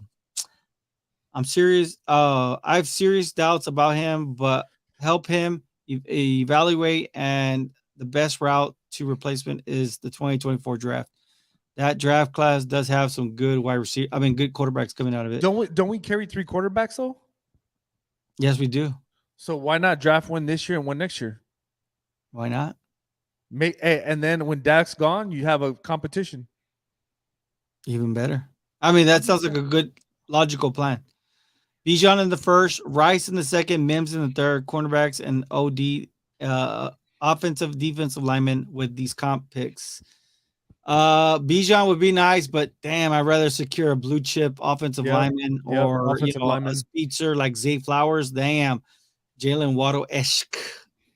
serious. I have serious doubts about him, but help him evaluate, and the best route to replacement is the 2024 draft. That draft class does have some good good quarterbacks coming out of it. Don't we carry 3 quarterbacks though? Yes, we do. So why not draft one this year and one next year? Why not? And then when Dak's gone, you have a competition. Even better. I mean, that sounds like a good logical plan. Bijan in the first, Rice in the second, Mims in the third, cornerbacks and OD offensive defensive linemen with these comp picks. Bijan would be nice, but damn, I'd rather secure a blue chip offensive lineman or a speedster like Zay Flowers. Damn, Jalen Waddle-esque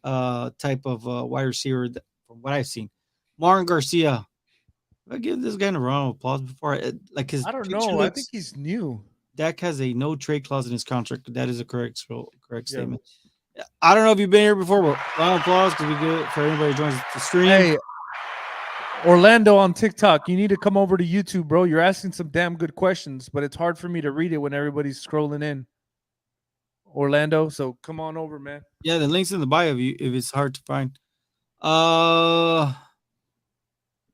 type of wide receiver from what I've seen. Martin Garcia. I give this guy a round of applause before I don't know. I think he's new. Dak has a no trade clause in his contract. That is a correct statement. I don't know if you've been here before, but round of applause because we good for anybody who joins the stream. Hey, Orlando on TikTok, you need to come over to YouTube, bro. You're asking some damn good questions, but it's hard for me to read it when everybody's scrolling in. Orlando, so come on over, man. Yeah, the link's in the bio if it's hard to find.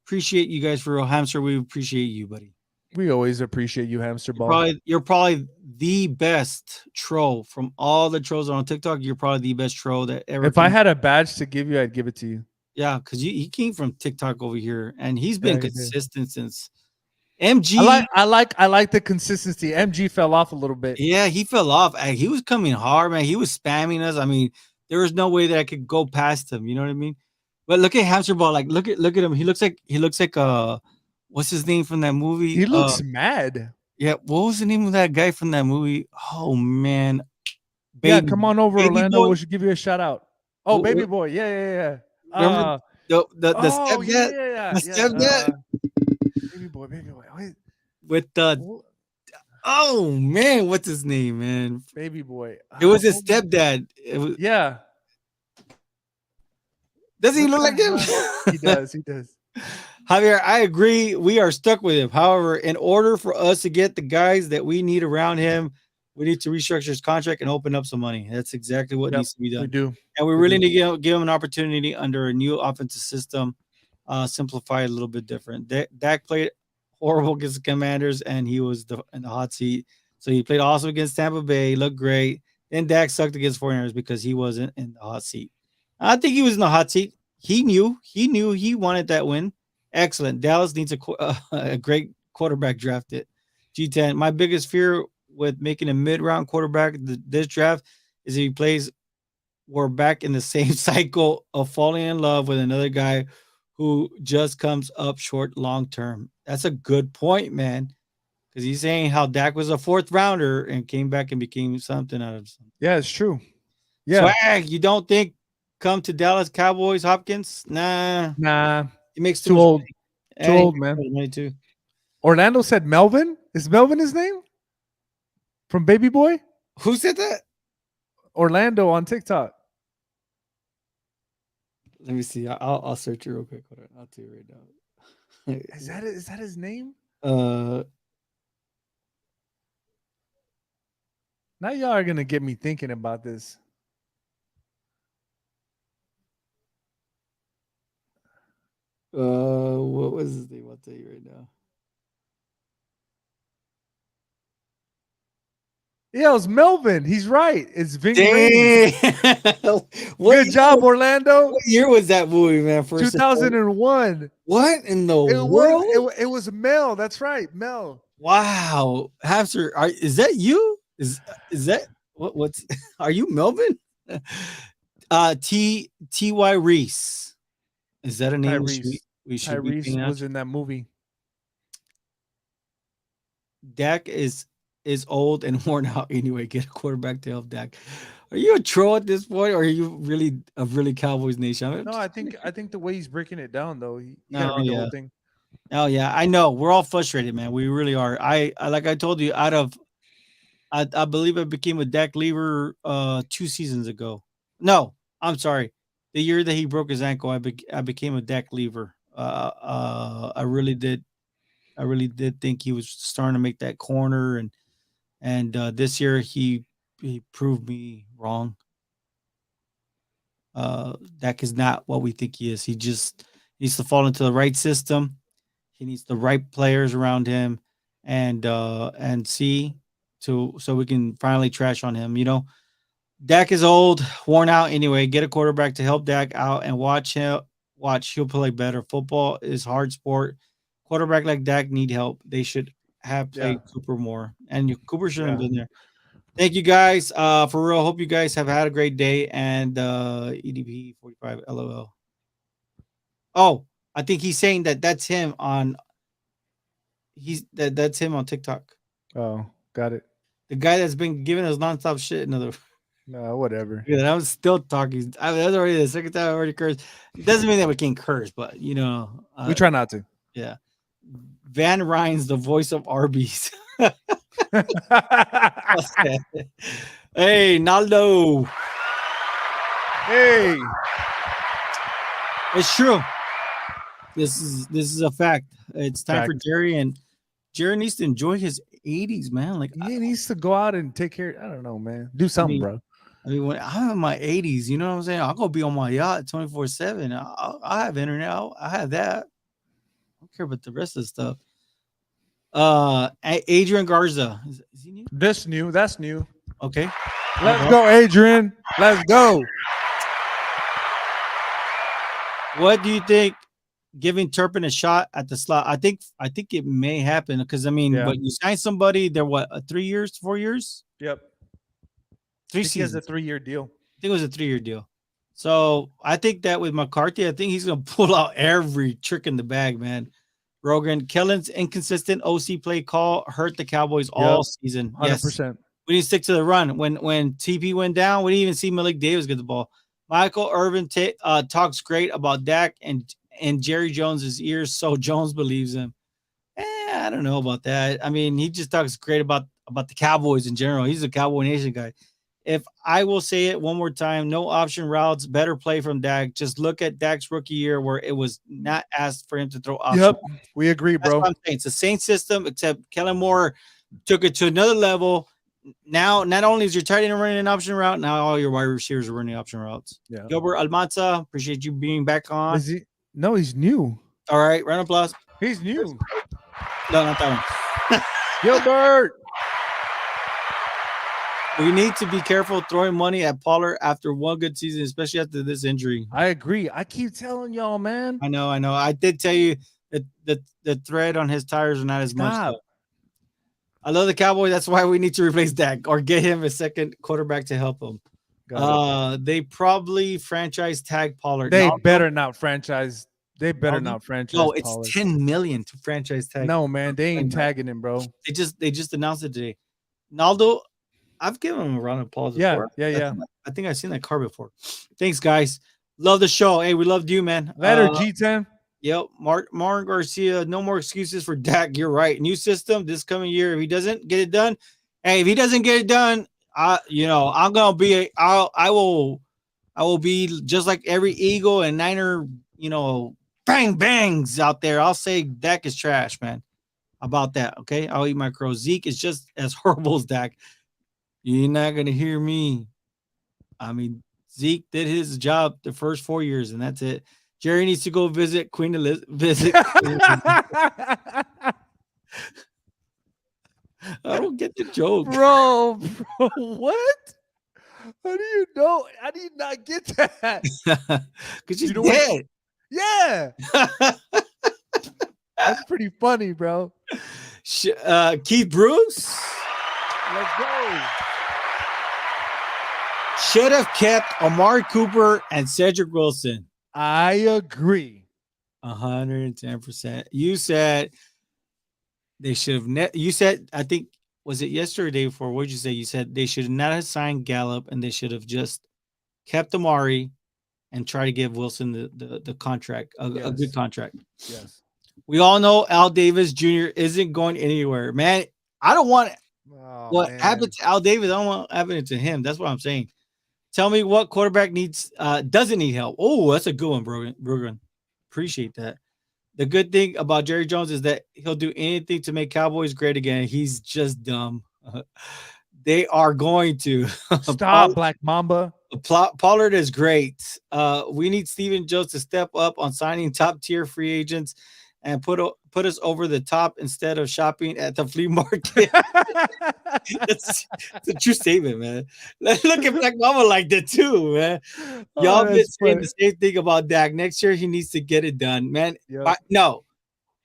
Appreciate you guys for real, hamster. We appreciate you, buddy. We always appreciate you, hamster ball. You're probably the best troll from all the trolls on TikTok. You're probably the best troll that ever. If I had a badge to give you, I'd give it to you. Yeah, because he came from TikTok over here, and he's been consistent since MG. I like the consistency. MG fell off a little bit. Yeah, he fell off. He was coming hard, man. He was spamming us. I mean, There was no way that I could go past him. You know what I mean? But look at Hamster Ball. Like look at him. He looks like what's his name from that movie? He looks mad. Yeah, what was the name of that guy from that movie? Oh man, Yeah, baby come on over, baby Orlando. boy. We should give you a shout out. Oh, What, baby what, boy. Yeah, yeah, yeah. remember the Oh, yeah, stepdad? yeah, yeah, The yeah. stepdad Baby boy, baby boy. Wait, with the who- oh man, what's his name, man? baby boy. It was his Hold on. stepdad. Yeah. Doesn't he What look the like hell? He him? does. He does. Javier, I agree. We are stuck with him. However, in order for us to get the guys that we need around him, we need to restructure his contract and open up some money. That's exactly what Yep. needs to be We done. do. And we We really do. need to give him an opportunity under a new offensive system, simplify it a little bit different. Dak played horrible against the Commanders, and he was in the hot seat. So he played awesome against Tampa Bay, looked great. Then Dak sucked against 49ers because he wasn't in the hot seat. I think he was in the hot seat. He knew he wanted that win. Excellent. Dallas needs a great quarterback drafted. G10. My biggest fear with making a mid-round quarterback this draft is if he plays, we're back in the same cycle of falling in love with another guy who just comes up short long term. That's a good point, man. Because he's saying how Dak was a fourth rounder and came back and became something out of something. Yeah, it's true. Yeah. Swag, you don't think come to Dallas Cowboys Hopkins? Nah, Nah. he makes too Too much old. money. Too And he old, makes too man. much money too. Orlando said Melvin. Is Melvin his name? From Baby Boy? Who said that? Orlando on TikTok. Let me see. I'll search it real quick. Hold on. I'll tell you right now. Is that his name? Uh, Now y'all are gonna get me thinking about this. what was his name? I'll tell you right now. Yeah, it was Melvin. He's right. It's Ving Rhames. Dang. Good job, Orlando. What year was that movie, man? First of all? 2001. What in the It world? was Mel. That's right, Mel. Wow, Hamster, is that you? Is that what's? Are you Melvin? Ty Reese. Is that a name Tyrese. we should be Tyrese paying was out? in that movie. Dak is old and worn out anyway. Get a quarterback to help Dak. Are you a troll at this point, or are you really a really Cowboys nation? No, I think the way he's breaking it down though, you gotta No, read the yeah. whole thing. Oh yeah, I know. We're all frustrated, man. We really are. I like I told you, I believe I became a Dak Lever 2 seasons ago. No, I'm sorry. The year that he broke his ankle, I became a Dak Lever. I really did. I really did think he was starting to make that corner, and this year he proved me wrong. Dak is not what we think he is. He just needs to fall into the right system. He needs the right players around him, and see to so we can finally trash on him. Dak is old, worn out anyway. Get a quarterback to help Dak out and watch him. Watch, he'll play better. Football is hard sport. Quarterback like Dak need help. They should have Yeah. played Cooper more, and Cooper shouldn't have Yeah. been there. Thank you guys. For real. Hope you guys have had a great day. And EDP 45 LOL. Oh, I think he's saying that's him on. That's him on TikTok. Oh, got it. The guy that's been giving us nonstop shit. Another. No, whatever. Yeah, I'm still talking. That's already the second time I already cursed. It doesn't mean that we can't curse, but We try not to. yeah. Van Ryan's the voice of Arby's. Hey, Naldo. Hey, It's true. This is a fact. It's time for Fact. Jerry, and Jerry needs to enjoy his 80s, man. Like he needs to go out and take care. I don't know, man. Do something, bro. when I'm in my 80s, you know what I'm saying? I'll go be on my yacht 24/7. I'll have internet. I have that. I don't care about the rest of the stuff. Adrian Garza. Is he new? That's new. Okay. Let's go, Adrian. Let's go. What do you think? Giving Turpin a shot at the slot. I think it may happen because Yeah. but you sign somebody. They're what 3 years, 4 years, Yep. three He has a seasons. 3-year deal. think it was a 3-year deal. So I think that with McCarthy, I think he's gonna pull out every trick in the bag, man. Rogan, Kellen's inconsistent OC play call hurt the Cowboys all Yep, season. Yes, 100%. we need to stick to the run. When TP went down, we didn't even see Malik Davis get the ball. Michael Irvin talks great about Dak and Jerry Jones's ears, so Jones believes him. I don't know about that. I mean, he just talks great about the Cowboys in general. He's a Cowboy Nation guy. If I will say it one more time, no option routes, better play from Dak. Just look at Dak's rookie year where it was not asked for him to throw option. Yep, we agree, That's bro. what I'm saying. It's the same system, except Kellen Moore took it to another level. Now, not only is your tight end running an option route, now all your wide receivers are running option routes. Yeah. Gilbert Almanza, appreciate you being back on. Is he? No, he's new. All right, round of applause. He's new. No, not that one. Gilbert. We need to be careful throwing money at Pollard after one good season, especially after this injury. I agree. I keep telling y'all, man. I know. I did tell you that the thread on his tires are not as much. Though. I love the Cowboys. That's why we need to replace Dak or get him a second quarterback to help him. They probably franchise tag Pollard. They better not franchise. They better not franchise. No, it's Pollard. $10 million to franchise tag. No, man, they ain't tagging him, bro. They just announced it today. Naldo, I've given him a round of applause before. Yeah. I think I've seen that car before. Thanks, guys. Love the show. Hey, we loved you, man. Later, G10. Yep. Martin Garcia, no more excuses for Dak. You're right. New system this coming year. If he doesn't get it done, if he doesn't get it done, I'm gonna be I will be just like every Eagle and Niner, bang bangs out there. I'll say Dak is trash, man. About that, okay? I'll eat my crow. Zeke is just as horrible as Dak. You're not gonna hear me. I mean, Zeke did his job the first 4 years, and that's it. Jerry needs to go visit Queen Elizabeth. I don't get the joke, bro. What? How do you know? How do you not get that? Because she's dead. Yeah, that's pretty funny, bro. Keith Bruce. Let's go. Should have kept Amari Cooper and Cedric Wilson. I agree. 110%. You said they should have. You said, I think, was it yesterday or the day before? What did you say? You said they should not have signed Gallup and they should have just kept Amari and try to give Wilson the contract, a good contract. Yes. We all know Al Davis Jr. isn't going anywhere. Man, I don't want what happened to Al Davis. I don't want happening to him. That's what I'm saying. Tell me what quarterback doesn't need help. Oh, that's a good one, Brogan. Appreciate that. The good thing about Jerry Jones is that he'll do anything to make Cowboys great again. He's just dumb. They are going to. Stop, Black Mamba. Pollard is great. We need Stephen Jones to step up on signing top-tier free agents and put us over the top instead of shopping at the flea market. That's a true statement, man. Look at Black Mama like that too, man. Y'all been saying the same thing about Dak. Next year, he needs to get it done, man. Yep. No,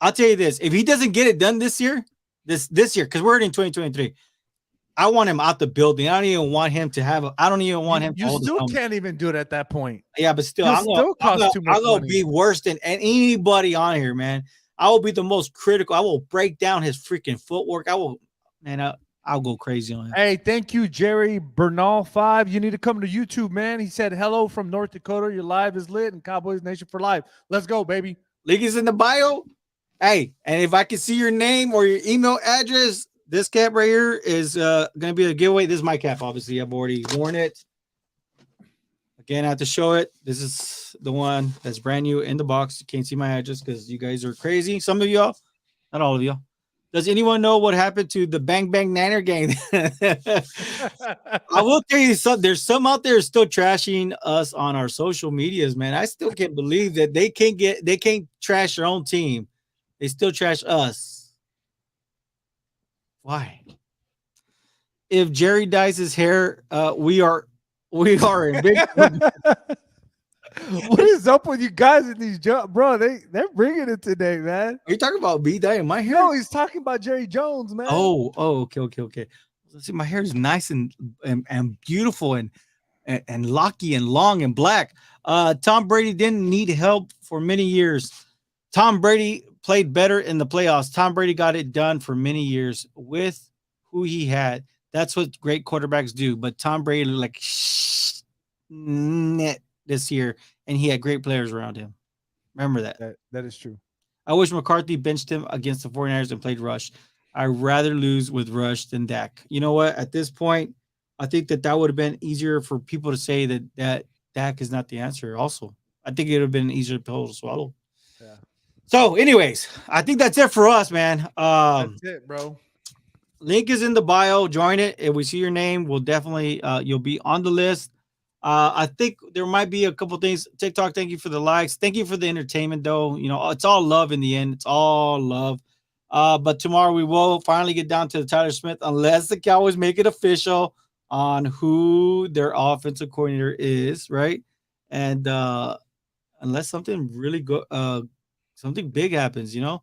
I'll tell you this: if he doesn't get it done this year, because we're in 2023, I want him out the building. I don't even want him to have. I don't even want him. You still can't even do it at that point. Yeah, but still, I'm gonna be worse than anybody on here, man. I will be the most critical. I will break down his freaking footwork. I'll go crazy on him. Hey, thank you, Jerry Bernal 5. You need to come to YouTube, man. He said, hello from North Dakota. Your live is lit and Cowboys Nation for life. Let's go, baby. Link is in the bio. Hey, and if I can see your name or your email address, this cap right here is going to be a giveaway. This is my cap, obviously. I've already worn it. Again, I have to show it. This is the one that's brand new in the box. You can't see my address because you guys are crazy. Some of y'all, not all of y'all. Does anyone know what happened to the Bang Bang Niner gang? I will tell you something. There's some out there still trashing us on our social medias, man. I still can't believe that they can't trash their own team. They still trash us. Why? If Jerry dyes his hair, we are in big. What is up with you guys in these jobs, bro? They're bringing it today, man. Are you talking about me dyeing my hair? No, he's talking about Jerry Jones, man. Oh, okay. Let's see, my hair is nice and beautiful and and locky and long and black. Tom Brady didn't need help for many years. Tom Brady played better in the playoffs. Tom Brady got it done for many years with who he had. That's what great quarterbacks do. But Tom Brady looked like net this year, and he had great players around him. Remember that. That is true. I wish McCarthy benched him against the 49ers and played Rush. I'd rather lose with Rush than Dak. You know what? At this point, I think that would have been easier for people to say that Dak is not the answer. Also, I think it would have been easier pill to swallow. Yeah. So, anyways, I think that's it for us, man. That's it, bro. Link is in the bio. Join it. If we see your name, we'll definitely you'll be on the list. I think there might be a couple things. TikTok, thank you for the likes. Thank you for the entertainment, though. You know, it's all love in the end. It's all love. But tomorrow we will finally get down to the Tyler Smith, unless the Cowboys make it official on who their offensive coordinator is, right? And unless something really good, something big happens, you know.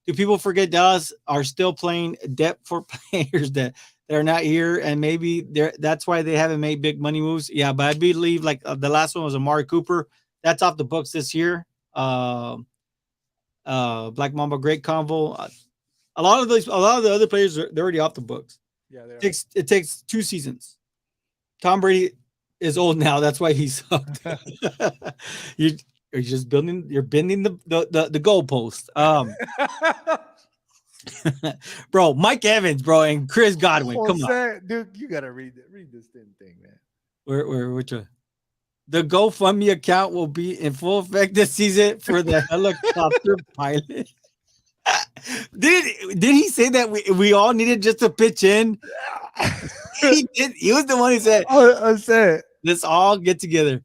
Do people forget Dallas are still playing depth for players that they're not here, and maybe that's why they haven't made big money moves? Yeah, but I believe like the last one was Amari Cooper. That's off the books this year. Black Mamba, great convo. A lot of the other players they're already off the books. Yeah, It takes 2 seasons. Tom Brady is old now. That's why he sucked. You're just building. You're bending the goalpost. Bro, Mike Evans, bro, and Chris Godwin. Come on, dude, you gotta read this thing, man. Which one? The GoFundMe account will be in full effect this season for the helicopter pilot. Did he say that we all needed just to pitch in? He did. He was the one who said, I said, let's all get together.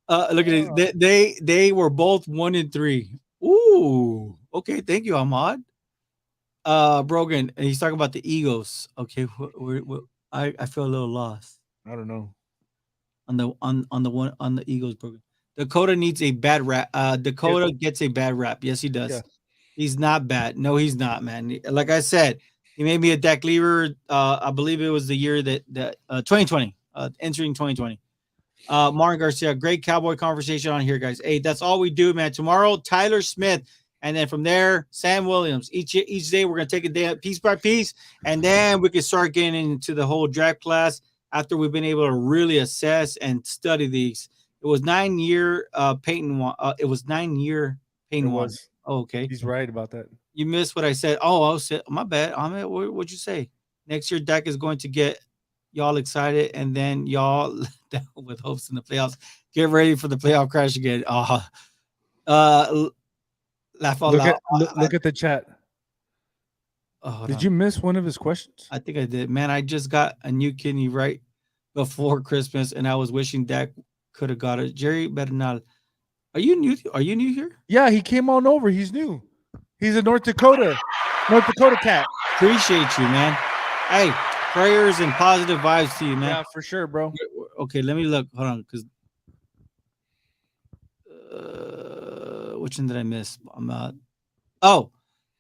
Look at this. They were both 1-3. Ooh, okay. Thank you, Ahmad. Brogan, and he's talking about the Eagles. Okay, I feel a little lost. I don't know. On the Eagles program. Dakota needs a bad rap. Dakota gets a bad rap. Yes, he does. Yeah. He's not bad. No, he's not, man. Like I said, he made me a Dak Lever. I believe it was the year that 2020, entering 2020. Martin Garcia, great Cowboy conversation on here, guys. Hey, that's all we do, man. Tomorrow, Tyler Smith, and then from there, Sam Williams. Each day, we're gonna take a day piece by piece, and then we can start getting into the whole draft class after we've been able to really assess and study these. It was 9-year Peyton one. It was 9-year Peyton one. Oh, okay. He's right about that. You missed what I said. Oh, I said, my bad. Ahmed, what'd you say? Next year, Dak is going to get y'all excited, and then y'all down with hopes in the playoffs. Get ready for the playoff crash again. Laugh out loud. Look at the chat. Did you miss one of his questions? I think I did. Man, I just got a new kidney right before Christmas, and I was wishing Dak could have got it. Jerry Bernal. Are you new here? Yeah, he came on over. He's new. He's a North Dakota cat. Appreciate you, man. Hey, prayers and positive vibes to you, man. Yeah, for sure, bro. Okay, let me look. Hold on, because which one did I miss?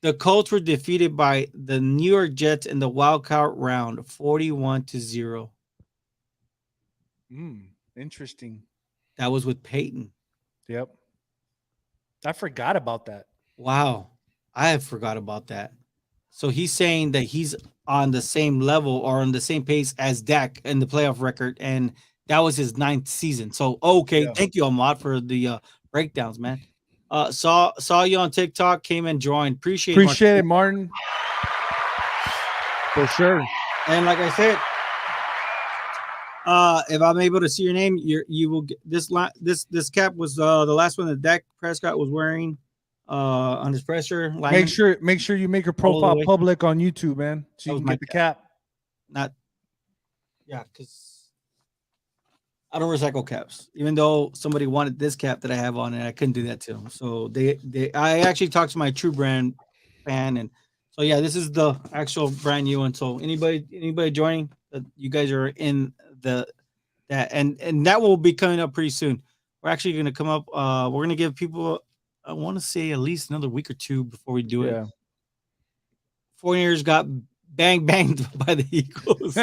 The Colts were defeated by the New York Jets in the wild card round, 41-0. Interesting. That was with Peyton. Yep. I forgot about that. Wow. I have forgot about that. So he's saying that he's on the same level or on the same pace as Dak in the playoff record, and that was his 9th season. So, okay. Yeah. Thank you, Ahmad, for the breakdowns, man. Saw you on TikTok, came and joined. Appreciate it, Martin. For sure. And like I said, if I'm able to see your name, you will get this cap was the last one that Dak Prescott was wearing on his pressure. Make sure you make your profile public on YouTube, man, so you can get the cap. Because I don't recycle caps, even though somebody wanted this cap that I have on, and I couldn't do that to them. So I actually talked to my True Brand fan, and so yeah, this is the actual brand new one. So anybody joining, you guys are in and that will be coming up pretty soon. We're actually going to come up. We're going to give people, I want to say, at least another week or two before we do it. 4 years got bang banged by the Eagles.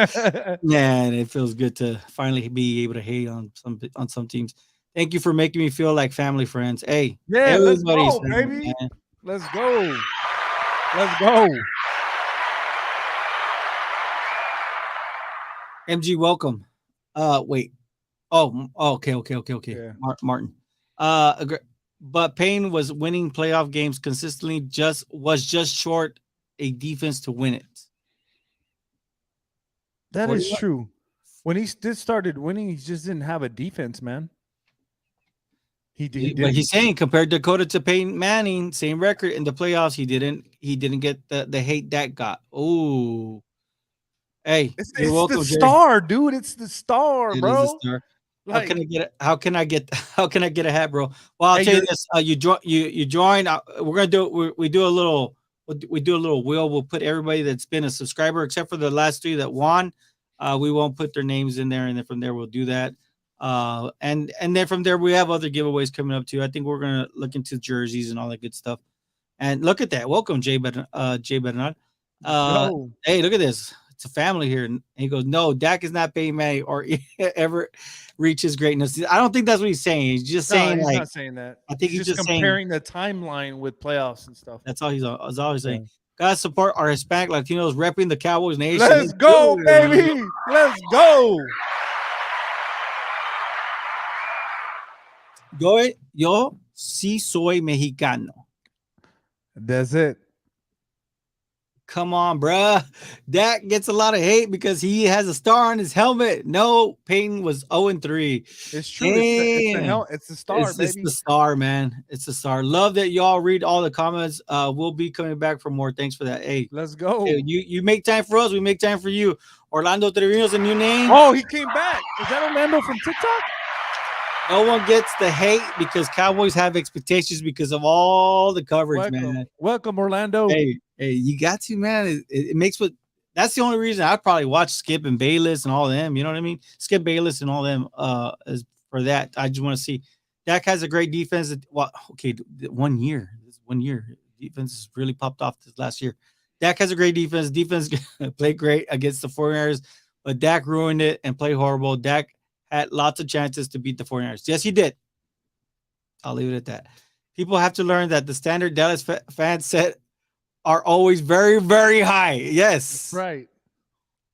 Man, it feels good to finally be able to hate on some teams. Thank you for making me feel like family friends. Hey, Yeah, let's everybody's go, family, baby. man. Let's go. Let's go. MG, welcome. Wait. Okay. Yeah. Martin. But Payne was winning playoff games consistently. Just short a defense to win it. That What? is true. When he did started winning, he just didn't have a defense, man. He But didn't. he's saying compared Dakota to Peyton Manning, same record in the playoffs, he didn't get the hate that got. Oh, hey, you're It's the welcome, Jerry. star, dude. It's the star, It is a bro. star. How can Like, I get it? How can I get? How can I get a hat, bro? Well, I'll hey, tell you you're this. You join. We're gonna do. We do a little. We do a little wheel. We'll put everybody that's been a subscriber, except for the last three that won. We won't put their names in there, and then from there we'll do that. And then from there we have other giveaways coming up too. I think we're gonna look into jerseys and all that good stuff. And look at that. Welcome, Jay Bernard. let's go. Hey, look at this. It's a family here. And he goes, no, Dak is not Peyton Manning or ever reach his greatness. I don't think that's what he's saying. He's just No, saying, he's like, not saying that. I think He's he's just just saying comparing the timeline with playoffs and stuff. that's all he's always Yeah. saying. Gotta support our Hispanic Latinos repping the Cowboys nation. Let's go, baby. Let's go. Yo sí soy mexicano. That's it. Come on, bruh. Dak gets a lot of hate because he has a star on his helmet. No, Peyton was 0-3. It's true. It's the star, It's baby. the star, man. It's the star. Love that y'all read all the comments. We'll be coming back for more. Thanks for that. Hey, Let's go. you make time for us. We make time for you. Orlando Trevino's a new name. Oh, he came back. Is that Orlando from TikTok? No one gets the hate because Cowboys have expectations because of all the coverage, man. Welcome, Orlando. Hey, you got to, man. It makes what. That's the only reason I probably watch Skip and Bayless and all them. You know what I mean? Skip Bayless and all them. Is for that. I just want to see. Dak has a great defense. Well, okay, 1 year. This 1 year defense has really popped off this last year. Dak has a great defense. Defense played great against the 49ers, but Dak ruined it and played horrible. Dak had lots of chances to beat the 49ers. Yes, he did. I'll leave it at that. People have to learn that the standard Dallas fans set are always very, very high. Yes. Right.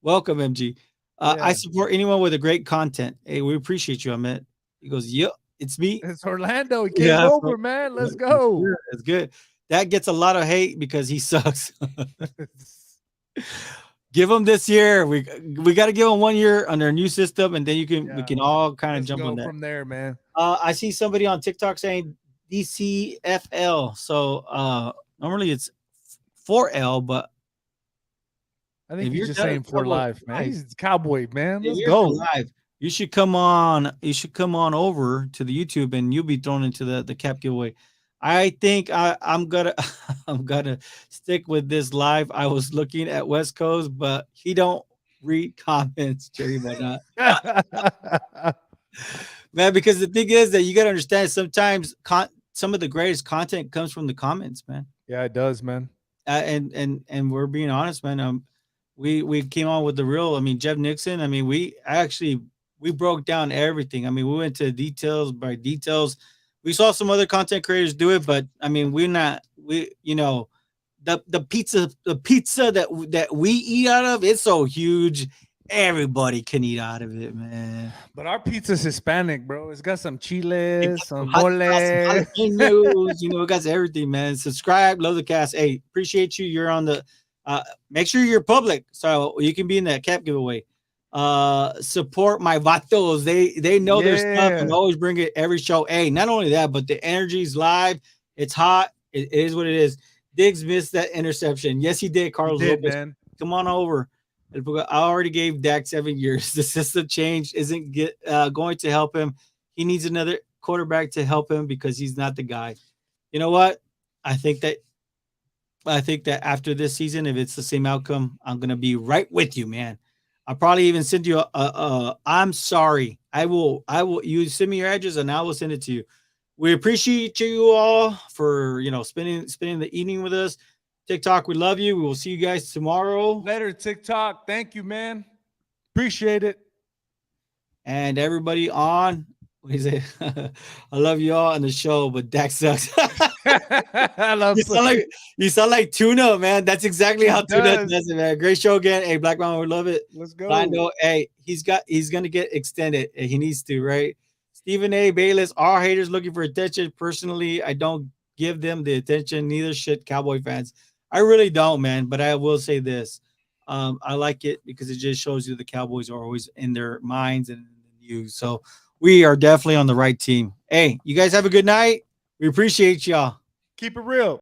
Welcome, MG. Yeah. I support anyone with a great content. Hey, we appreciate you, Ahmed. He goes, yep, it's me. It's Orlando. He came over, man. Let's go. It's good. That gets a lot of hate because he sucks. Give him this year. We got to give him 1 year under a new system, and then we can all kind of jump on that from there, man. I see somebody on TikTok saying DCFL. So normally it's 4L, but I think he's just saying for life, man. He's a Cowboy, man. Let's go. Live. You should come on. You should come on over to the YouTube, and you'll be thrown into the cap giveaway. I think I'm gonna I'm gonna stick with this live. I was looking at West Coast, but he don't read comments, Jerry. Why not? Man, because the thing is that you got to understand sometimes some of the greatest content comes from the comments, man. Yeah, it does, man. And we're being honest, man. We came on with the real. I mean, Jeff Nixon. I mean, we broke down everything. I mean, we went to details by details. We saw some other content creators do it, but I mean, the pizza that we eat out of, it's so huge. Everybody can eat out of it, man. But our pizza's Hispanic, bro. It's got some chile, some mole. We got everything, man. Subscribe, love the cast. Hey, appreciate you. You're on the make sure you're public so you can be in that cap giveaway. Support my vatos. They know their stuff and always bring it every show. Hey, not only that, but the energy's live. It's hot. It is what it is. Diggs missed that interception. Yes, he did. Carlos Lopez. Man. Come on over. I already gave Dak 7 years. The system change isn't going to help him. He needs another quarterback to help him because he's not the guy. You know what? I think that after this season, if it's the same outcome, I'm gonna be right with you, man. I'll probably even send you I'm sorry. I will you send me your address and I will send it to you. We appreciate you all for spending the evening with us. TikTok, we love you. We will see you guys tomorrow. Later, TikTok. Thank you, man. Appreciate it. And everybody on, what is it? I love you all on the show, but Dak sucks. I love you sound like Tuna, man. That's exactly how Tuna does. does it, man. Great show again. Hey, Black Mama, we love it. Let's But I go. know, hey, he's gonna get extended. He needs to, right? Stephen A. Bayless, our haters looking for attention. Personally, I don't give them the attention. Neither should Cowboy fans. I really don't, man. But I will say this. I like it because it just shows you the Cowboys are always in their minds and in the news. So we are definitely on the right team. Hey, you guys have a good night. We appreciate y'all. Keep it real.